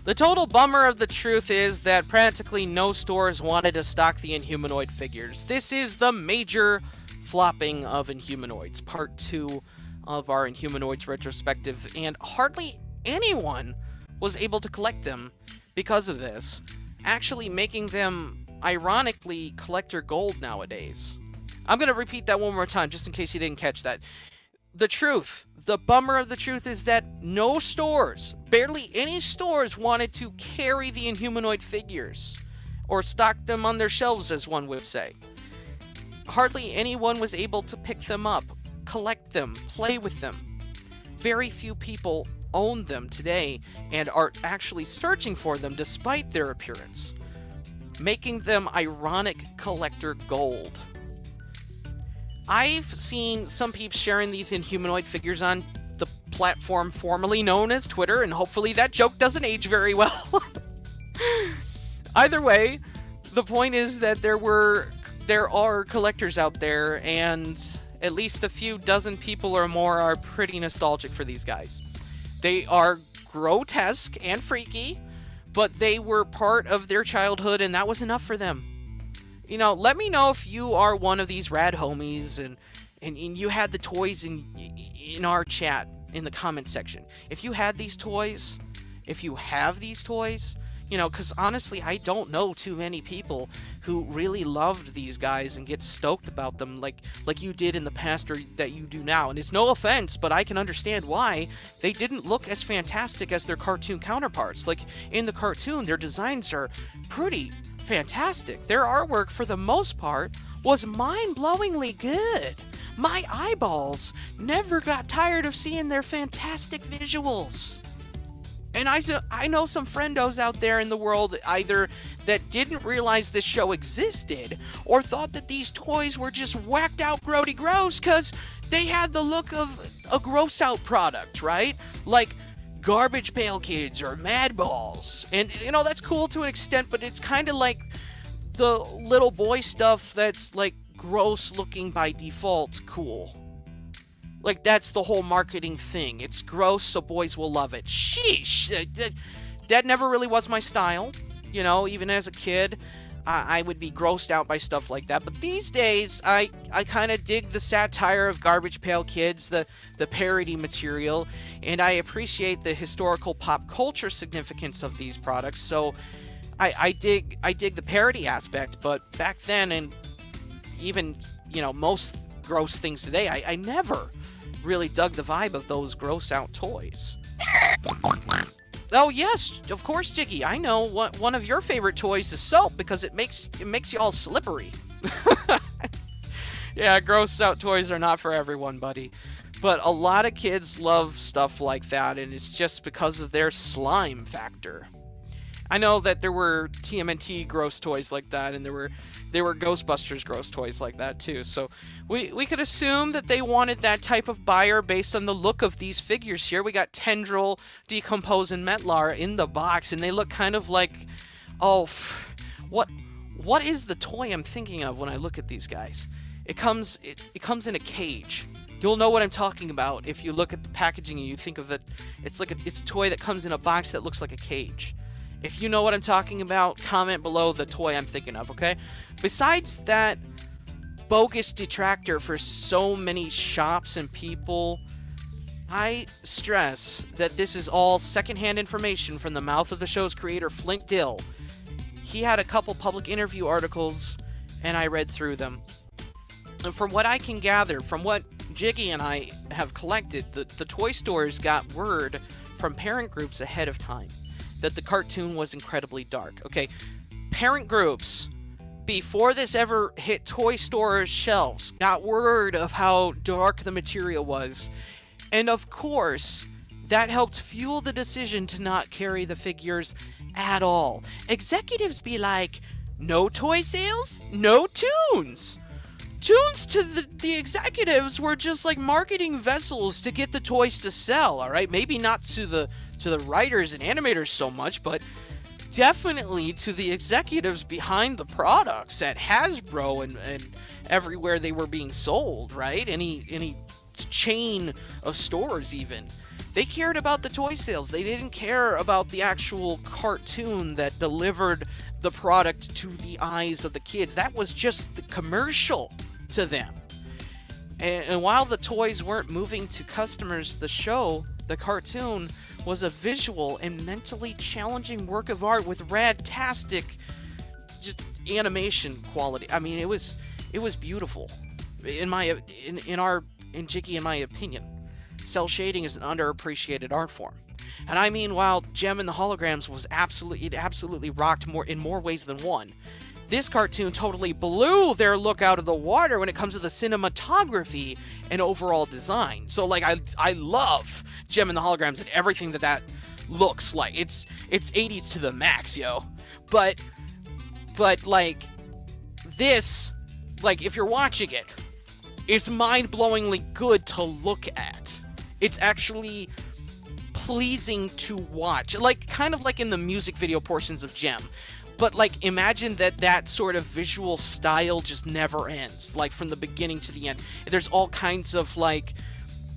The total bummer of the truth is that practically no stores wanted to stock the Inhumanoid figures. This is the major flopping of Inhumanoids, part 2 of our Inhumanoids retrospective, and hardly anyone was able to collect them because of this, actually making them, ironically, collector gold nowadays. I'm going to repeat that one more time, just in case you didn't catch that. The truth, the bummer of the truth is that no stores, barely any stores, wanted to carry the Inhumanoid figures, or stock them on their shelves, as one would say. Hardly anyone was able to pick them up, collect them, play with them. Very few people own them today, and are actually searching for them despite their appearance, making them ironic collector gold. I've seen some peeps sharing these Inhumanoid figures on the platform formerly known as Twitter, and hopefully that joke doesn't age very well. Either way, the point is that there are collectors out there, and at least a few dozen people or more are pretty nostalgic for these guys. They are grotesque and freaky, but they were part of their childhood, and that was enough for them. Let me know if you are one of these rad homies and you had the toys in our chat in the comment section. If you had these toys, if you have these toys, because honestly, I don't know too many people who really loved these guys and get stoked about them like you did in the past or that you do now. And it's no offense, but I can understand why they didn't look as fantastic as their cartoon counterparts. Like, in the cartoon, their designs are pretty fantastic. Their artwork, for the most part, was mind-blowingly good. My eyeballs never got tired of seeing their fantastic visuals. And I know some friendos out there in the world either that didn't realize this show existed or thought that these toys were just whacked out grody gross because they had the look of a gross out product, right? Like Garbage Pail Kids or Mad Balls. And, that's cool to an extent, but it's kind of like the little boy stuff that's like gross looking by default cool. Like, that's the whole marketing thing. It's gross, so boys will love it. Sheesh! That never really was my style. Even as a kid, I would be grossed out by stuff like that. But these days, I kind of dig the satire of Garbage Pail Kids, the parody material, and I appreciate the historical pop culture significance of these products. So I dig the parody aspect, but back then, and even, most gross things today, I never really dug the vibe of those gross out toys. Oh yes, of course, Jiggy. I know one of your favorite toys is soap because it makes you all slippery. Yeah, gross out toys are not for everyone, buddy. But a lot of kids love stuff like that, and it's just because of their slime factor. I know that there were TMNT gross toys like that, and there were Ghostbusters gross toys like that too. So we could assume that they wanted that type of buyer based on the look of these figures here. We got Tendril, Decompose, and Metlar in the box, and they look kind of like, what is the toy I'm thinking of when I look at these guys? It comes in a cage. You'll know what I'm talking about if you look at the packaging and you think of it. It's a toy that comes in a box that looks like a cage. If you know what I'm talking about, comment below the toy I'm thinking of, okay? Besides that bogus detractor for so many shops and people, I stress that this is all secondhand information from the mouth of the show's creator, Flint Dill. He had a couple public interview articles, and I read through them. And from what I can gather, from what Jiggy and I have collected, the toy stores got word from parent groups ahead of time that the cartoon was incredibly dark. Okay, parent groups, before this ever hit toy store shelves, got word of how dark the material was. And of course, that helped fuel the decision to not carry the figures at all. Executives be like, no toy sales, no tunes. Tunes to the executives were just like marketing vessels to get the toys to sell, all right? Maybe not to the writers and animators so much, but definitely to the executives behind the products at Hasbro and everywhere they were being sold, right? Any chain of stores even. They cared about the toy sales. They didn't care about the actual cartoon that delivered the product to the eyes of the kids. That was just the commercial to them. And while the toys weren't moving to customers, the cartoon, was a visual and mentally challenging work of art with rad-tastic just animation quality. I mean, it was beautiful. In Jiggy, in my opinion, cell shading is an underappreciated art form. And I mean, while Gem and the Holograms was absolutely rocked in more ways than one, this cartoon totally blew their look out of the water when it comes to the cinematography and overall design. So, like, I love Gem and the Holograms and everything that looks like. It's 80s to the max, yo. But like, this, like, if you're watching it, it's mind-blowingly good to look at. It's actually pleasing to watch. Like, kind of like in the music video portions of Gem. But, like, imagine that sort of visual style just never ends. Like, from the beginning to the end. There's all kinds of, like,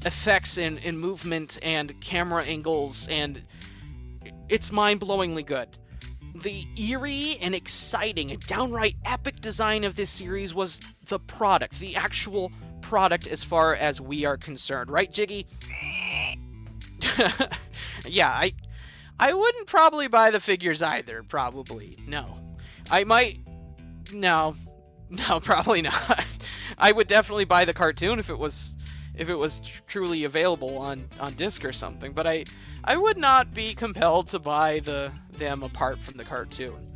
effects and movement and camera angles, and it's mind-blowingly good. The eerie and exciting and downright epic design of this series was the product. The actual product as far as we are concerned. Right, Jiggy? Yeah, I wouldn't probably buy the figures either, probably. No. I might... No, probably not. I would definitely buy the cartoon if it was truly available on disc or something, but I would not be compelled to buy them apart from the cartoon.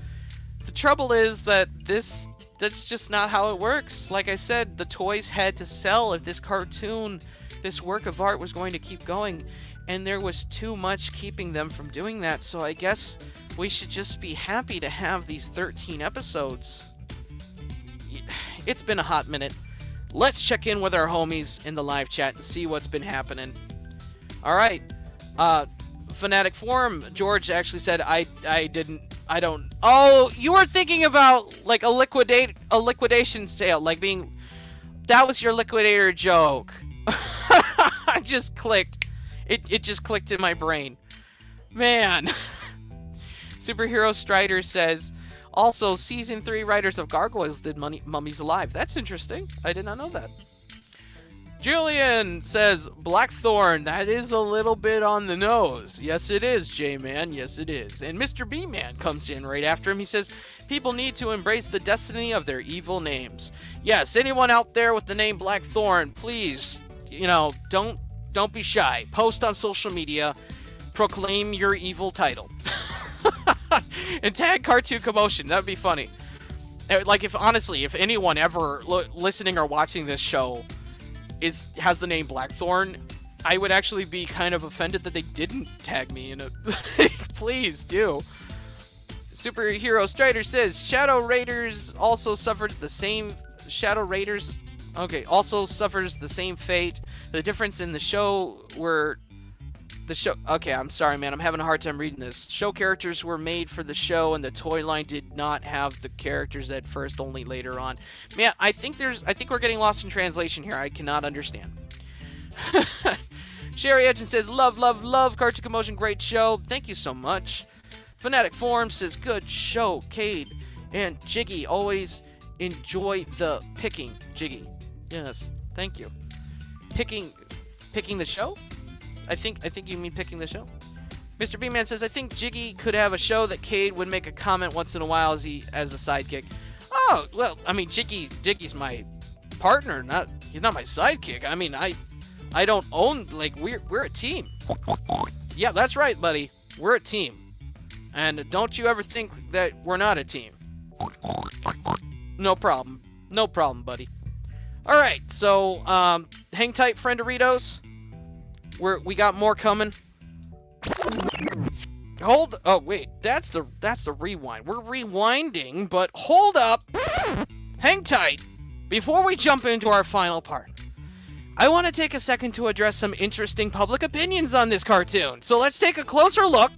The trouble is that this that's just not how it works. Like I said, the toys had to sell if this cartoon, this work of art was going to keep going, and there was too much keeping them from doing that. So I guess we should just be happy to have these 13 episodes. It's been a hot minute. Let's check in with our homies in the live chat and see what's been happening. All right. Fanatic Forum, George actually said, I don't. Oh, you were thinking about like a liquidation sale, like being, that was your liquidator joke. I just clicked. It just clicked in my brain. Man. Superhero Strider says, also, Season 3 writers of Gargoyles did Mummies Alive. That's interesting. I did not know that. Julian says, Blackthorn, that is a little bit on the nose. Yes, it is, J-Man. Yes, it is. And Mr. B-Man comes in right after him. He says, people need to embrace the destiny of their evil names. Yes, anyone out there with the name Blackthorn, please, don't be shy. Post on social media. Proclaim your evil title. And tag Cartoon Commotion. That'd be funny. Like, if anyone ever listening or watching this show has the name Blackthorn, I would actually be kind of offended that they didn't tag me in it. Please do. Superhero Strider says, Shadow Raiders also suffers the same fate. The difference in the show were okay, I'm sorry, man. I'm having a hard time reading this. Show characters were made for the show, and the toy line did not have the characters at first, only later on. Man, I think we're getting lost in translation here. I cannot understand. Sherry Edgen says, love, love, love Cartoon Commotion. Great show. Thank you so much. Fanatic Forum says, good show, Cade and Jiggy. Always enjoy the picking, Jiggy. Yes, thank you. Picking the show? I think you mean picking the show. Mr. B-Man says, I think Jiggy could have a show that Cade would make a comment once in a while as a sidekick. Oh, well, I mean, Jiggy's my partner, he's not my sidekick. I mean, I don't own, like, we're a team. Yeah, that's right, buddy. We're a team. And don't you ever think that we're not a team. No problem. No problem, buddy. All right, so hang tight, friend Doritos. We got more coming. Oh wait, that's the rewind. We're rewinding, but hold up. Hang tight. Before we jump into our final part, I want to take a second to address some interesting public opinions on this cartoon. So let's take a closer look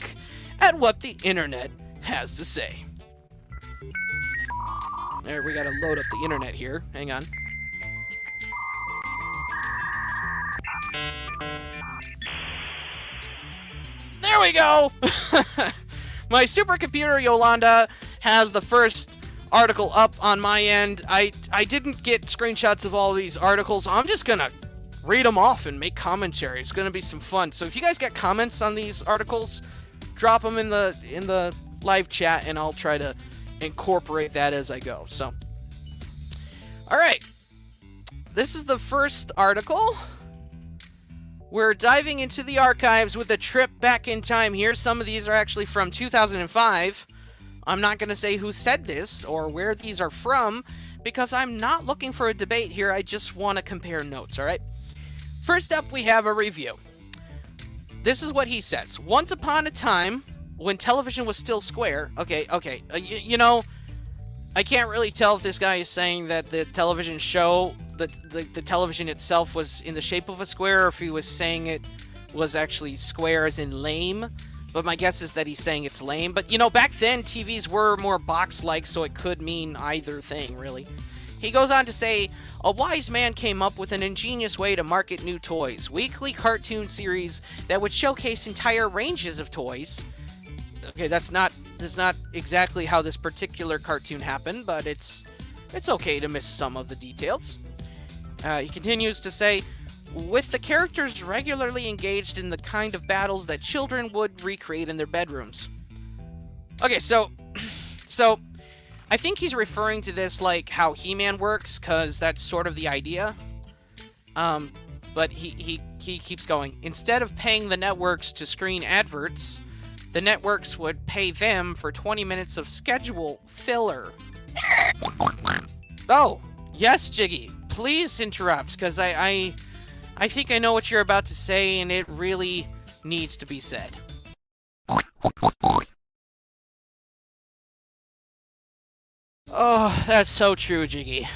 at what the internet has to say. There, we gotta load up the internet here. Hang on. There we go! My supercomputer Yolanda has the first article up on my end. I didn't get screenshots of all these articles. I'm just gonna read them off and make commentary. It's gonna be some fun. So if you guys got comments on these articles, drop them in the live chat, and I'll try to incorporate that as I go. So, all right, this is the first article. We're diving into the archives with a trip back in time here. Some of these are actually from 2005. I'm not going to say who said this or where these are from, because I'm not looking for a debate here. I just want to compare notes, all right? First up, we have a review. This is what he says. Once upon a time, when television was still square... Okay. You know, I can't really tell if this guy is saying that the television show... The television itself was in the shape of a square, or if he was saying it was actually square as in lame. But my guess is that he's saying it's lame. But, you know, back then, TVs were more box-like, so it could mean either thing, really. He goes on to say, a wise man came up with an ingenious way to market new toys. Weekly cartoon series that would showcase entire ranges of toys. Okay, that's not exactly how this particular cartoon happened, but it's okay to miss some of the details. He continues to say, with the characters regularly engaged in the kind of battles that children would recreate in their bedrooms. Okay, so I think he's referring to this like how He-Man works, because that's sort of the idea. But he keeps going. Instead of paying the networks to screen adverts, the networks would pay them for 20 minutes of schedule filler. Oh, yes, Jiggy. Please interrupt, because I think I know what you're about to say, and it really needs to be said. Oh, that's so true, Jiggy.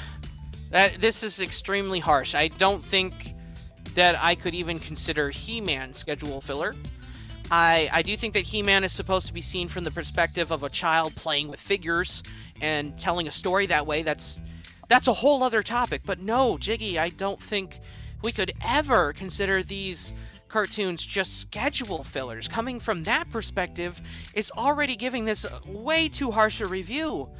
This is extremely harsh. I don't think that I could even consider He-Man schedule filler. I do think that He-Man is supposed to be seen from the perspective of a child playing with figures and telling a story that way. That's a whole other topic. But no, Jiggy, I don't think we could ever consider these cartoons just schedule fillers. Coming from that perspective is already giving this way too harsh a review.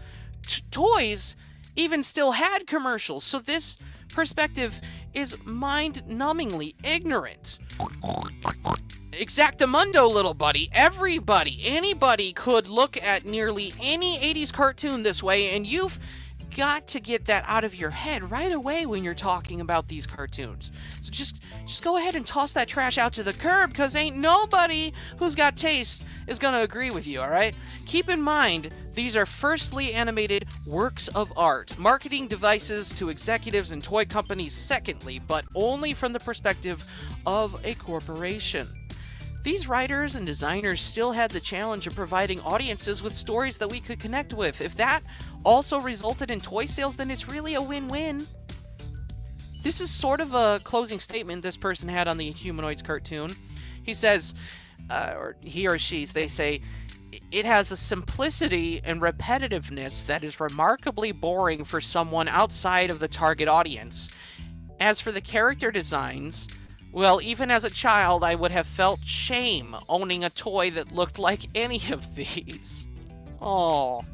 Toys even still had commercials, so this perspective is mind-numbingly ignorant. Exactamundo, little buddy. Everybody, anybody could look at nearly any 80s cartoon this way, and you've got to get that out of your head right away when you're talking about these cartoons. So just go ahead and toss that trash out to the curb, because ain't nobody who's got taste is going to agree with you, all right? Keep in mind, these are firstly animated works of art, marketing devices to executives and toy companies secondly, but only from the perspective of a corporation. These writers and designers still had the challenge of providing audiences with stories that we could connect with. If that also resulted in toy sales, then it's really a win-win. This is sort of a closing statement this person had on the Inhumanoids cartoon. He says, or he or she, they say, it has a simplicity and repetitiveness that is remarkably boring for someone outside of the target audience. As for the character designs, well, even as a child, I would have felt shame owning a toy that looked like any of these. Oh.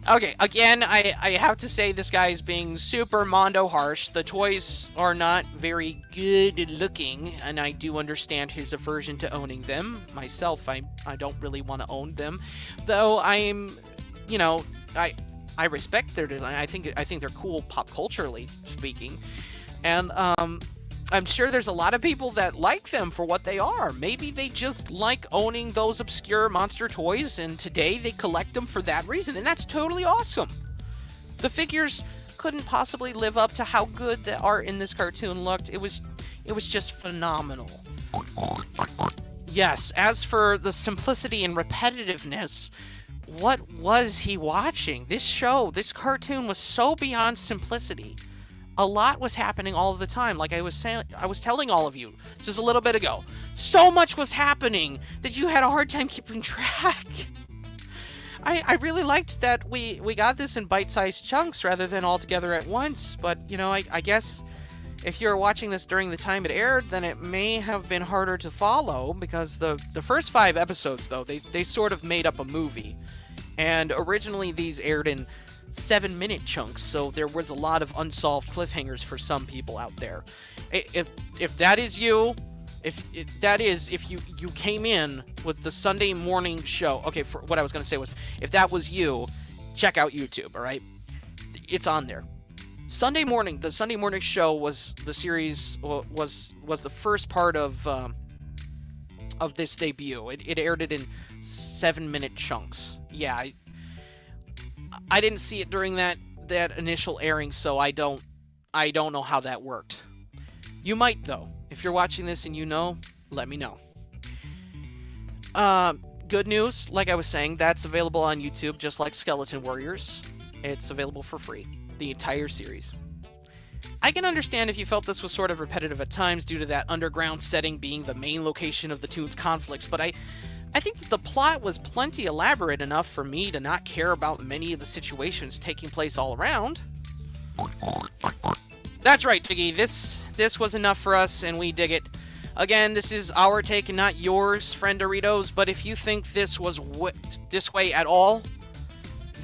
Okay, again, I have to say this guy is being super mondo harsh. The toys are not very good looking, and I do understand his aversion to owning them. Myself, I don't really want to own them. Though I respect their design. I think they're cool pop culturally speaking. And I'm sure there's a lot of people that like them for what they are. Maybe they just like owning those obscure monster toys, and today they collect them for that reason, and that's totally awesome. The figures couldn't possibly live up to how good the art in this cartoon looked. It was just phenomenal. Yes, as for the simplicity and repetitiveness, what was he watching? This cartoon was so beyond simplicity. A lot was happening all of the time, like I was telling all of you just a little bit ago. So much was happening that you had a hard time keeping track. I really liked that we got this in bite-sized chunks rather than all together at once, but, I guess if you're watching this during the time it aired, then it may have been harder to follow, because the first 5 episodes, though, they sort of made up a movie. And originally these aired in 7-minute chunks, so there was a lot of unsolved cliffhangers for some people out there. If that is you, if you came in with the Sunday morning show, okay, for what I was going to say was, if that was you, check out YouTube, all right? It's on there. The Sunday morning show was the series, was the first part of this debut. It aired it in 7-minute chunks. Yeah, I didn't see it during that initial airing, so I don't know how that worked. You might, though. If you're watching this and you know, let me know. Good news, like I was saying, that's available on YouTube, just like Skeleton Warriors. It's available for free, the entire series. I can understand if you felt this was sort of repetitive at times due to that underground setting being the main location of the toon's conflicts, but I think that the plot was plenty elaborate enough for me to not care about many of the situations taking place all around. That's right, Jiggy. This was enough for us, and we dig it. Again, this is our take and not yours, friend Doritos, but if you think this was this way at all,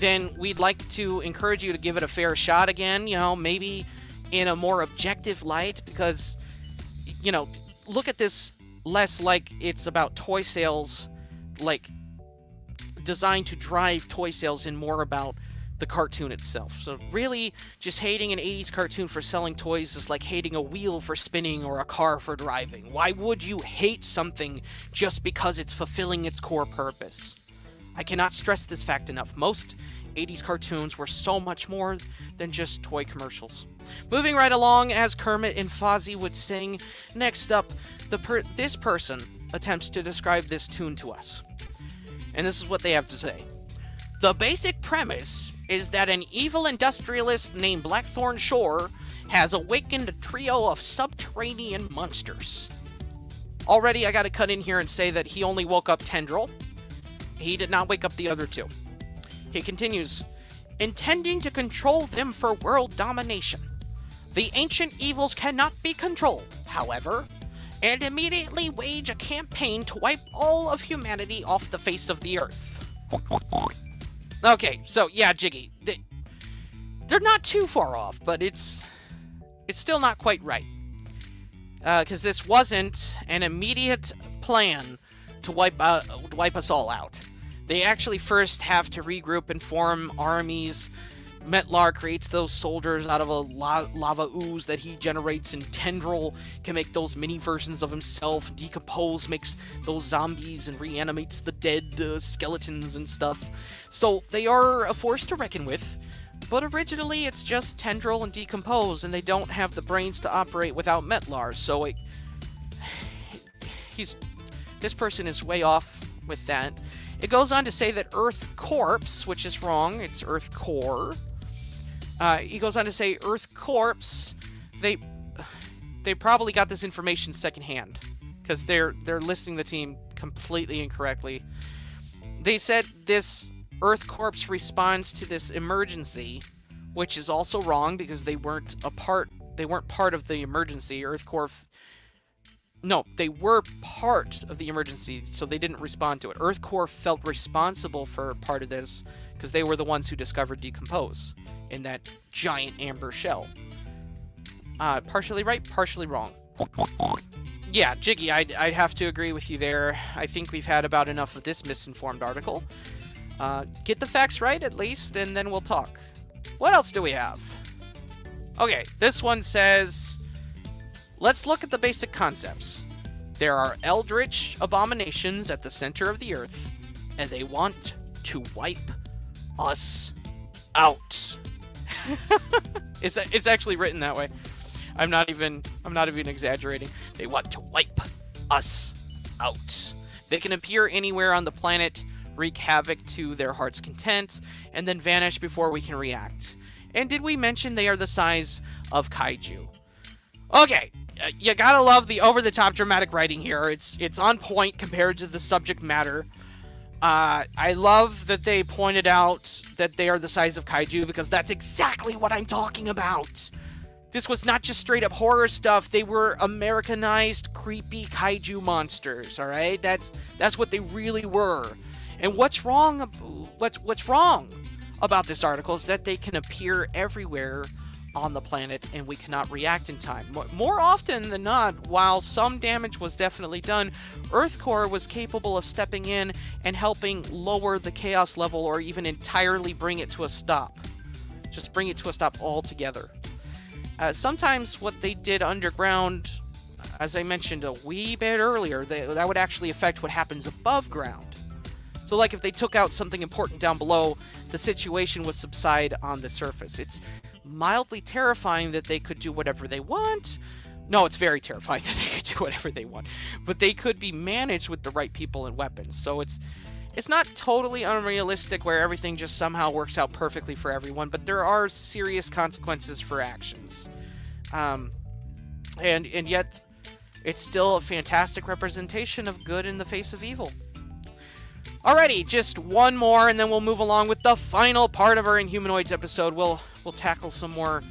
then we'd like to encourage you to give it a fair shot again, maybe in a more objective light, because, look at this less like it's about toy sales, like designed to drive toy sales, and more about the cartoon itself. So really, just hating an 80s cartoon for selling toys is like hating a wheel for spinning or a car for driving. Why would you hate something just because it's fulfilling its core purpose? I cannot stress this fact enough. Most 80s cartoons were so much more than just toy commercials. Moving right along, as Kermit and Fozzie would sing, next up, this person attempts to describe this tune to us. And this is what they have to say. The basic premise is that an evil industrialist named Blackthorn Shore has awakened a trio of subterranean monsters. Already, I gotta cut in here and say that he only woke up Tendril. He did not wake up the other two. He continues, intending to control them for world domination. The ancient evils cannot be controlled, however, and immediately wage a campaign to wipe all of humanity off the face of the earth. Okay, so yeah, Jiggy, they're not too far off, but it's still not quite right. Because this wasn't an immediate plan to wipe us all out. They actually first have to regroup and form armies. Metlar creates those soldiers out of a lava ooze that he generates, and Tendril can make those mini versions of himself. Decompose makes those zombies and reanimates the dead skeletons and stuff. So they are a force to reckon with, but originally it's just Tendril and Decompose, and they don't have the brains to operate without Metlar, so this person is way off with that. It goes on to say that Earth Corpse, which is wrong, it's Earth Core. He goes on to say Earth Corpse, they probably got this information secondhand, because they're listing the team completely incorrectly. They said this Earth Corpse responds to this emergency, which is also wrong because they weren't part of the emergency. They were part of the emergency, so they didn't respond to it. Earth Core felt responsible for part of this because they were the ones who discovered Decompose in that giant amber shell. Partially right, partially wrong. Yeah, Jiggy, I'd have to agree with you there. I think we've had about enough of this misinformed article. Get the facts right, at least, and then we'll talk. What else do we have? Okay, this one says, let's look at the basic concepts. There are eldritch abominations at the center of the earth, and they want to wipe us out. It's actually written that way. I'm not even exaggerating. They want to wipe us out. They can appear anywhere on the planet, wreak havoc to their heart's content, and then vanish before we can react. And did we mention they are the size of kaiju? Okay, you gotta love the over-the-top dramatic writing here. It's on point compared to the subject matter. I love that they pointed out that they are the size of kaiju, because that's exactly what I'm talking about. This was not just straight-up horror stuff. They were Americanized, creepy kaiju monsters, alright? That's what they really were. And what's wrong about this article is that they can appear everywhere on the planet and we cannot react in time. More often than not, while some damage was definitely done, Earth Core was capable of stepping in and helping lower the chaos level or even entirely bring it to a stop. Just bring it to a stop altogether. Sometimes what they did underground, as I mentioned a wee bit earlier, that would actually affect what happens above ground. So like if they took out something important down below, the situation would subside on the surface. It's mildly terrifying that they could do whatever they want. No, it's very terrifying that they could do whatever they want. But they could be managed with the right people and weapons. So it's not totally unrealistic where everything just somehow works out perfectly for everyone, but there are serious consequences for actions. And yet, it's still a fantastic representation of good in the face of evil. Alrighty, just one more, and then we'll move along with the final part of our Inhumanoids episode. We'll tackle some more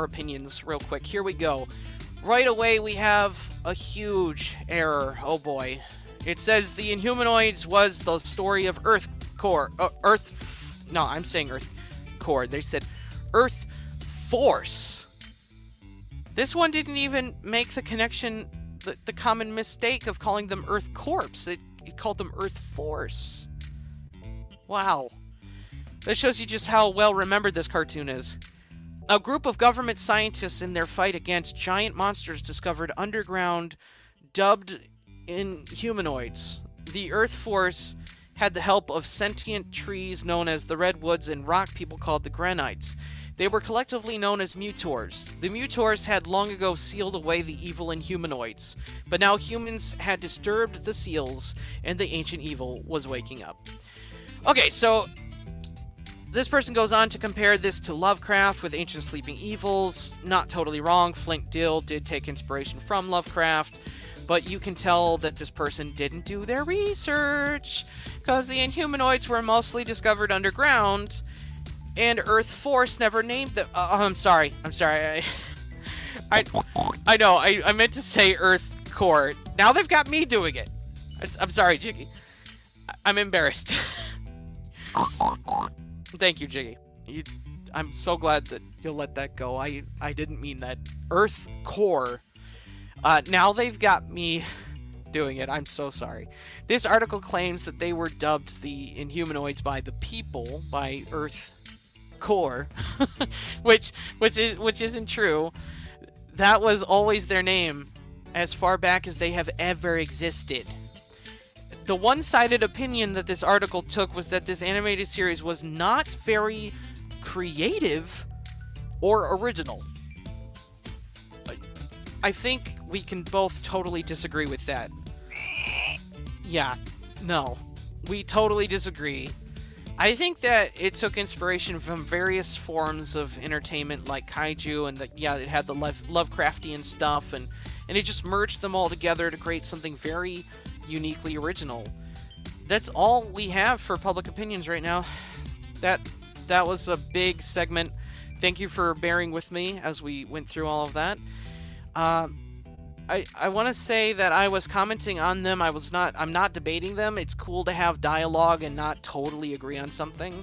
opinions real quick. Here we go. Right away, we have a huge error. Oh boy. It says the Inhumanoids was the story of Earth Core. I'm saying Earth Core. They said Earth Force. This one didn't even make the connection, the common mistake of calling them Earth Corpse. It called them Earth Force. Wow. That shows you just how well remembered this cartoon is. A group of government scientists in their fight against giant monsters discovered underground, dubbed Inhumanoids. the Earth Force had the help of sentient trees known as the redwoods and rock people called the granites. They were collectively known as mutors. The mutors had long ago sealed away the evil Inhumanoids, but now humans had disturbed the seals, and the ancient evil was waking up. Okay, so this person goes on to compare this to Lovecraft with Ancient Sleeping Evils. Not totally wrong. Flint Dill did take inspiration from Lovecraft, but you can tell that this person didn't do their research, because the Inhumanoids were mostly discovered underground, and Earth Force never named them. I'm sorry. I know. I meant to say Earth Core. Now they've got me doing it. I'm sorry, Jiggy. I'm embarrassed. Thank you, Jiggy. I'm so glad that you'll let that go. I didn't mean that. Earth Core. Now they've got me doing it. I'm so sorry. This article claims that they were dubbed the Inhumanoids by the people, by Earth Core, which isn't true. That was always their name as far back as they have ever existed. The one-sided opinion that this article took was that this animated series was not very creative or original. I think we can both totally disagree with that. Yeah, no. We totally disagree. I think that it took inspiration from various forms of entertainment like kaiju, and that, yeah, it had the Lovecraftian stuff, and it just merged them all together to create something very uniquely original. That's all we have for public opinions right now. That was a big segment. Thank you for bearing with me as we went through all of that. I want to say that I was commenting on them. I'm not debating them. It's cool to have dialogue and not totally agree on something,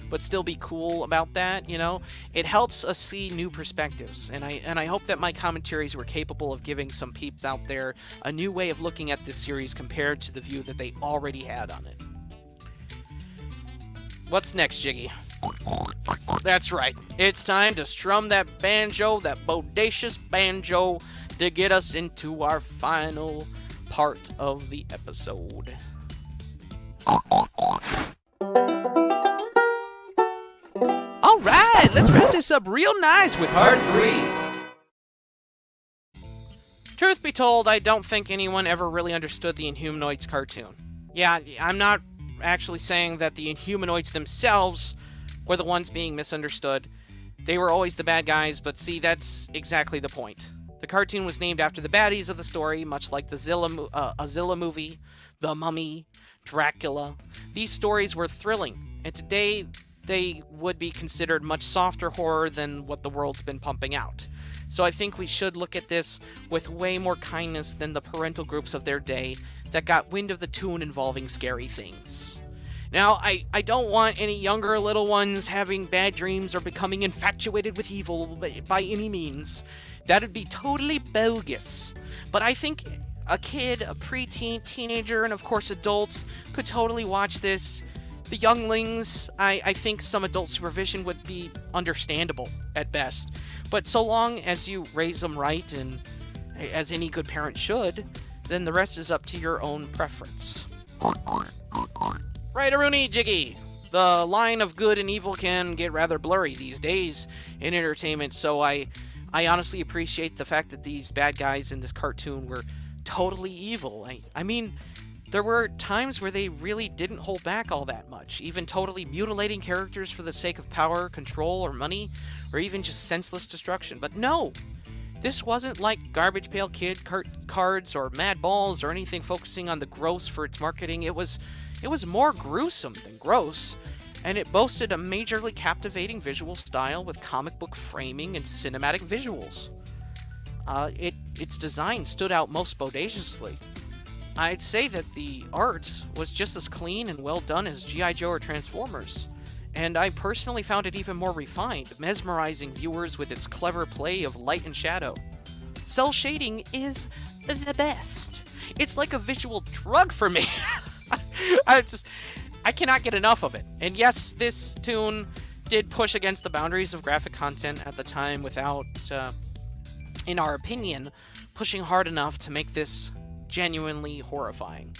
but still be cool about that, you know? It helps us see new perspectives, and I hope that my commentaries were capable of giving some peeps out there a new way of looking at this series compared to the view that they already had on it. What's next, Jiggy? That's right. It's time to strum that banjo, that bodacious banjo, to get us into our final part of the episode. Alright, let's wrap this up real nice with part 3. Truth be told, I don't think anyone ever really understood the Inhumanoids cartoon. Yeah, I'm not actually saying that the Inhumanoids themselves were the ones being misunderstood. They were always the bad guys, but see, that's exactly the point. The cartoon was named after the baddies of the story, much like the Zilla movie, The Mummy, Dracula. These stories were thrilling, and today they would be considered much softer horror than what the world's been pumping out. So I think we should look at this with way more kindness than the parental groups of their day that got wind of the tune involving scary things. Now, I don't want any younger little ones having bad dreams or becoming infatuated with evil by any means. That'd be totally bogus. But I think a kid, a preteen, teenager, and of course adults could totally watch this. The younglings, I think some adult supervision would be understandable at best. But so long as you raise them right, and as any good parent should, then the rest is up to your own preference. Right, Aruni, Jiggy. The line of good and evil can get rather blurry these days in entertainment, so I honestly appreciate the fact that these bad guys in this cartoon were totally evil. I mean, there were times where they really didn't hold back all that much, even totally mutilating characters for the sake of power, control, or money, or even just senseless destruction. But no! This wasn't like Garbage Pail Kid cards or Mad Balls or anything focusing on the gross for its marketing. It was more gruesome than gross, and it boasted a majorly captivating visual style with comic book framing and cinematic visuals. Its design stood out most bodaciously. I'd say that the art was just as clean and well done as G.I. Joe or Transformers, and I personally found it even more refined, mesmerizing viewers with its clever play of light and shadow. Cell shading is the best. It's like a visual drug for me. I cannot get enough of it. And yes, this tune did push against the boundaries of graphic content at the time without, in our opinion, pushing hard enough to make this genuinely horrifying.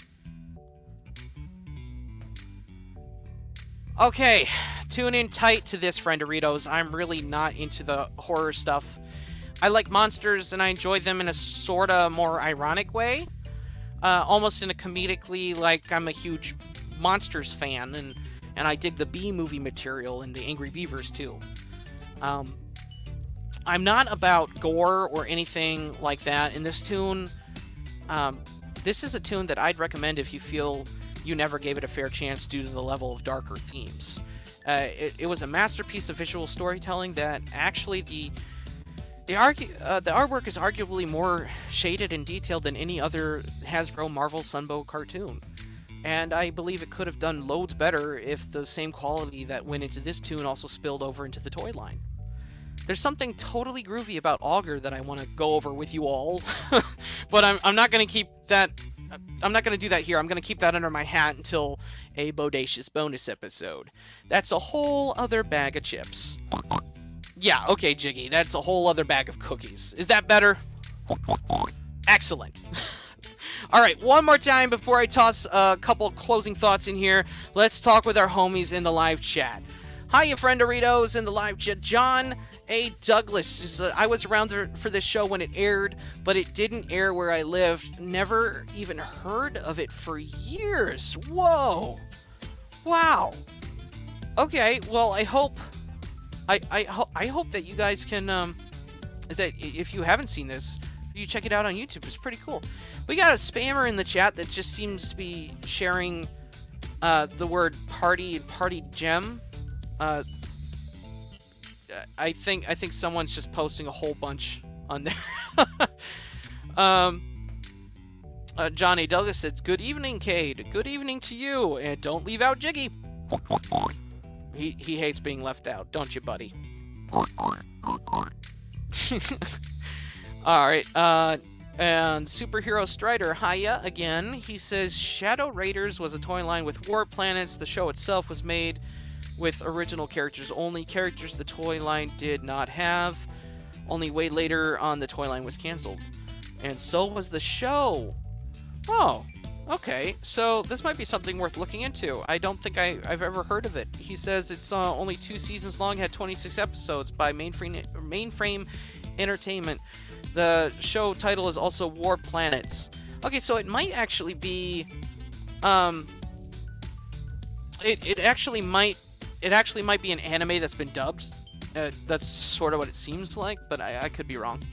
Okay, tune in tight to this, friend Doritos. I'm really not into the horror stuff. I like monsters and I enjoy them in a sorta more ironic way, almost in a comedically like I'm a huge monsters fan and I dig the B movie material and the Angry Beavers too. Um, I'm not about gore or anything like that. In this tune, um, this is a tune that I'd recommend if you feel you never gave it a fair chance due to the level of darker themes. It was a masterpiece of visual storytelling that actually the artwork is arguably more shaded and detailed than any other Hasbro Marvel Sunbow cartoon. And I believe it could have done loads better if the same quality that went into this tune also spilled over into the toy line. There's something totally groovy about Augur that I want to go over with you all, but I'm not going to keep that. I'm not going to do that here. I'm going to keep that under my hat until a bodacious bonus episode. That's a whole other bag of chips. Yeah, okay, Jiggy, that's a whole other bag of cookies. Is that better? Excellent. All right, one more time before I toss a couple closing thoughts in here. Let's talk with our homies in the live chat. Hiya, friend Doritos in the live chat. John A. Douglas. I was around for this show when it aired, but it didn't air where I lived. Never even heard of it for years. Whoa. Wow. Okay, well, I hope that you guys can that if you haven't seen this, you check it out on YouTube. It's pretty cool. We got a spammer in the chat that just seems to be sharing the word party and party gem. I think someone's just posting a whole bunch on there. John A. Douglas said, "Good evening, Cade. Good evening to you, and don't leave out Jiggy." He hates being left out, don't you, buddy? All right. And Superhero Strider, hiya again. He says Shadow Raiders was a toy line with war planets. The show itself was made with original characters only. Characters the toy line did not have. Only way later on, the toy line was canceled. And so was the show. Oh, okay. So this might be something worth looking into. I don't think I've ever heard of it. He says it's only 2 seasons long, had 26 episodes by Mainframe Entertainment. The show title is also War Planets. Okay, so it might actually be, it actually might be an anime that's been dubbed. That's sort of what it seems like, but I could be wrong.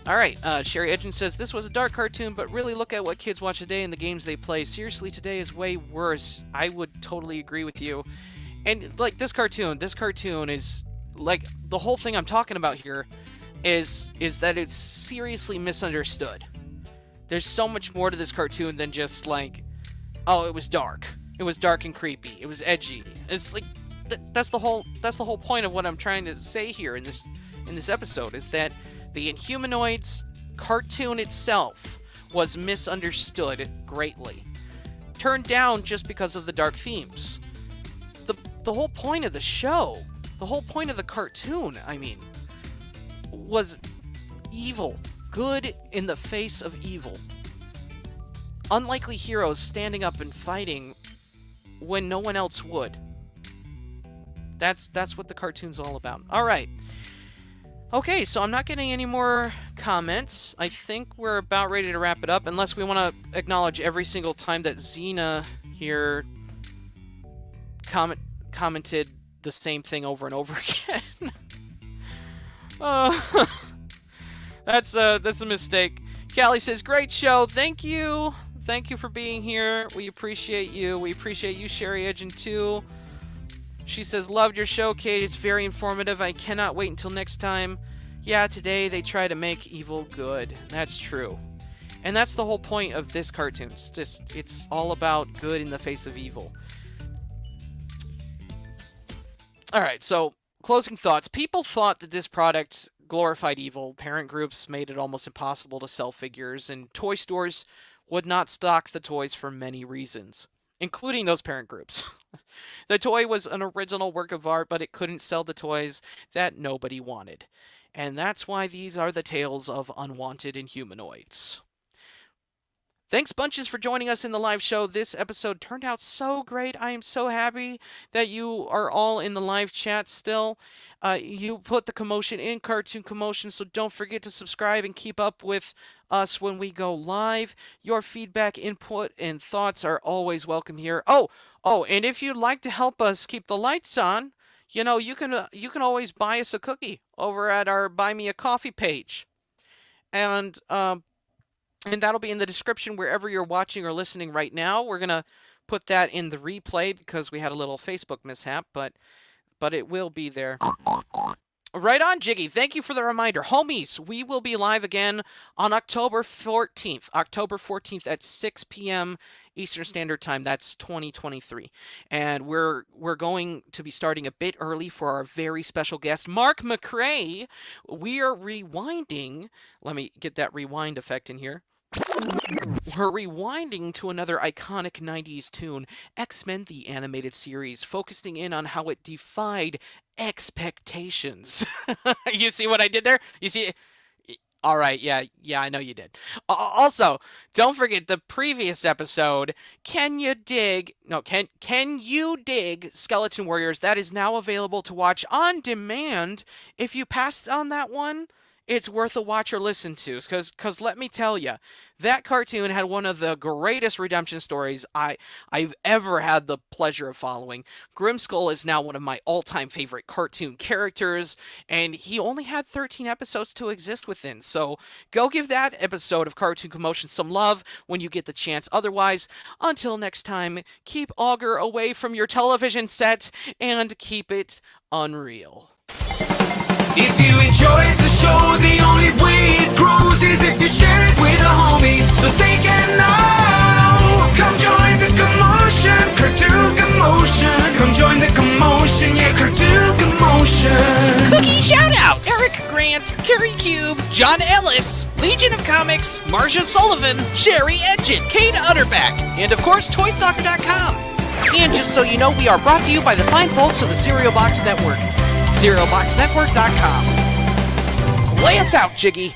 All right, Sherry Edgen says, this was a dark cartoon, but really look at what kids watch today and the games they play. Seriously, today is way worse. I would totally agree with you. And, like, this cartoon is, like, the whole thing I'm talking about here is that it's seriously misunderstood. There's so much more to this cartoon than just, like, oh, it was dark. It was dark and creepy. It was edgy. It's like, that's the whole point of what I'm trying to say here in this episode, is that the Inhumanoids cartoon itself was misunderstood greatly. Turned down just because of the dark themes. The whole point of the show, the whole point of the cartoon, I mean, was evil. Good in the face of evil. Unlikely heroes standing up and fighting when no one else would. That's what the cartoon's all about. All right. Okay, so I'm not getting any more comments. I think we're about ready to wrap it up, unless we want to acknowledge every single time that Xena here commented the same thing over and over again. That's a mistake. Callie says, great show. Thank you. Thank you for being here. We appreciate you. We appreciate you, Sherry Edgen, too. She says, loved your show, Kate. It's very informative. I cannot wait until next time. Yeah, today they try to make evil good. That's true. And that's the whole point of this cartoon. It's all about good in the face of evil. Alright, so closing thoughts. People thought that this product glorified evil. Parent groups made it almost impossible to sell figures, and toy stores would not stock the toys for many reasons, including those parent groups. The toy was an original work of art, but it couldn't sell the toys that nobody wanted. And that's why these are the tales of Unwanted Inhumanoids. Thanks bunches for joining us in the live show. This episode turned out so great. I am so happy that you are all in the live chat still. You put the commotion in Cartoon Commotion, so don't forget to subscribe and keep up with us when we go live. Your feedback, input, and thoughts are always welcome here. And if you'd like to help us keep the lights on, you can always buy us a cookie over at our Buy Me a Coffee page. And that'll be in the description wherever you're watching or listening right now. We're going to put that in the replay because we had a little Facebook mishap, but it will be there. Right on, Jiggy. Thank you for the reminder. Homies, we will be live again on October 14th. October 14th at 6 p.m. Eastern Standard Time. That's 2023. And we're going to be starting a bit early for our very special guest, Mark McCrae. We are rewinding. Let me get that rewind effect in here. We're rewinding to another iconic 90s tune, X-Men the Animated Series, focusing in on how it defied expectations. You see what I did there? You see? All right, yeah, I know you did. Also, don't forget the previous episode, Can You Dig Skeleton Warriors? That is now available to watch on demand. If you passed on that one, it's worth a watch or listen to, because let me tell you, that cartoon had one of the greatest redemption stories I've ever had the pleasure of following. Grimskull is now one of my all-time favorite cartoon characters, and he only had 13 episodes to exist within, so go give that episode of Cartoon Commotion some love when you get the chance. Otherwise, until next time, keep Augur away from your television set, and keep it unreal. If you enjoyed the show, the only way it grows is if you share it with a homie, so they can know. Come join the commotion, Cartoon Commotion. Come join the commotion, yeah, Cartoon Commotion. Cookie shoutouts! Eric Grant, Carrie Cube, John Ellis, Legion of Comics, Marcia Sullivan, Sherry Edgett, Cade Utterback, and of course, ToySoccer.com. And just so you know, we are brought to you by the fine folks of the Cereal Box Network. CerealBoxNetwork.com. Lay us out, Jiggy.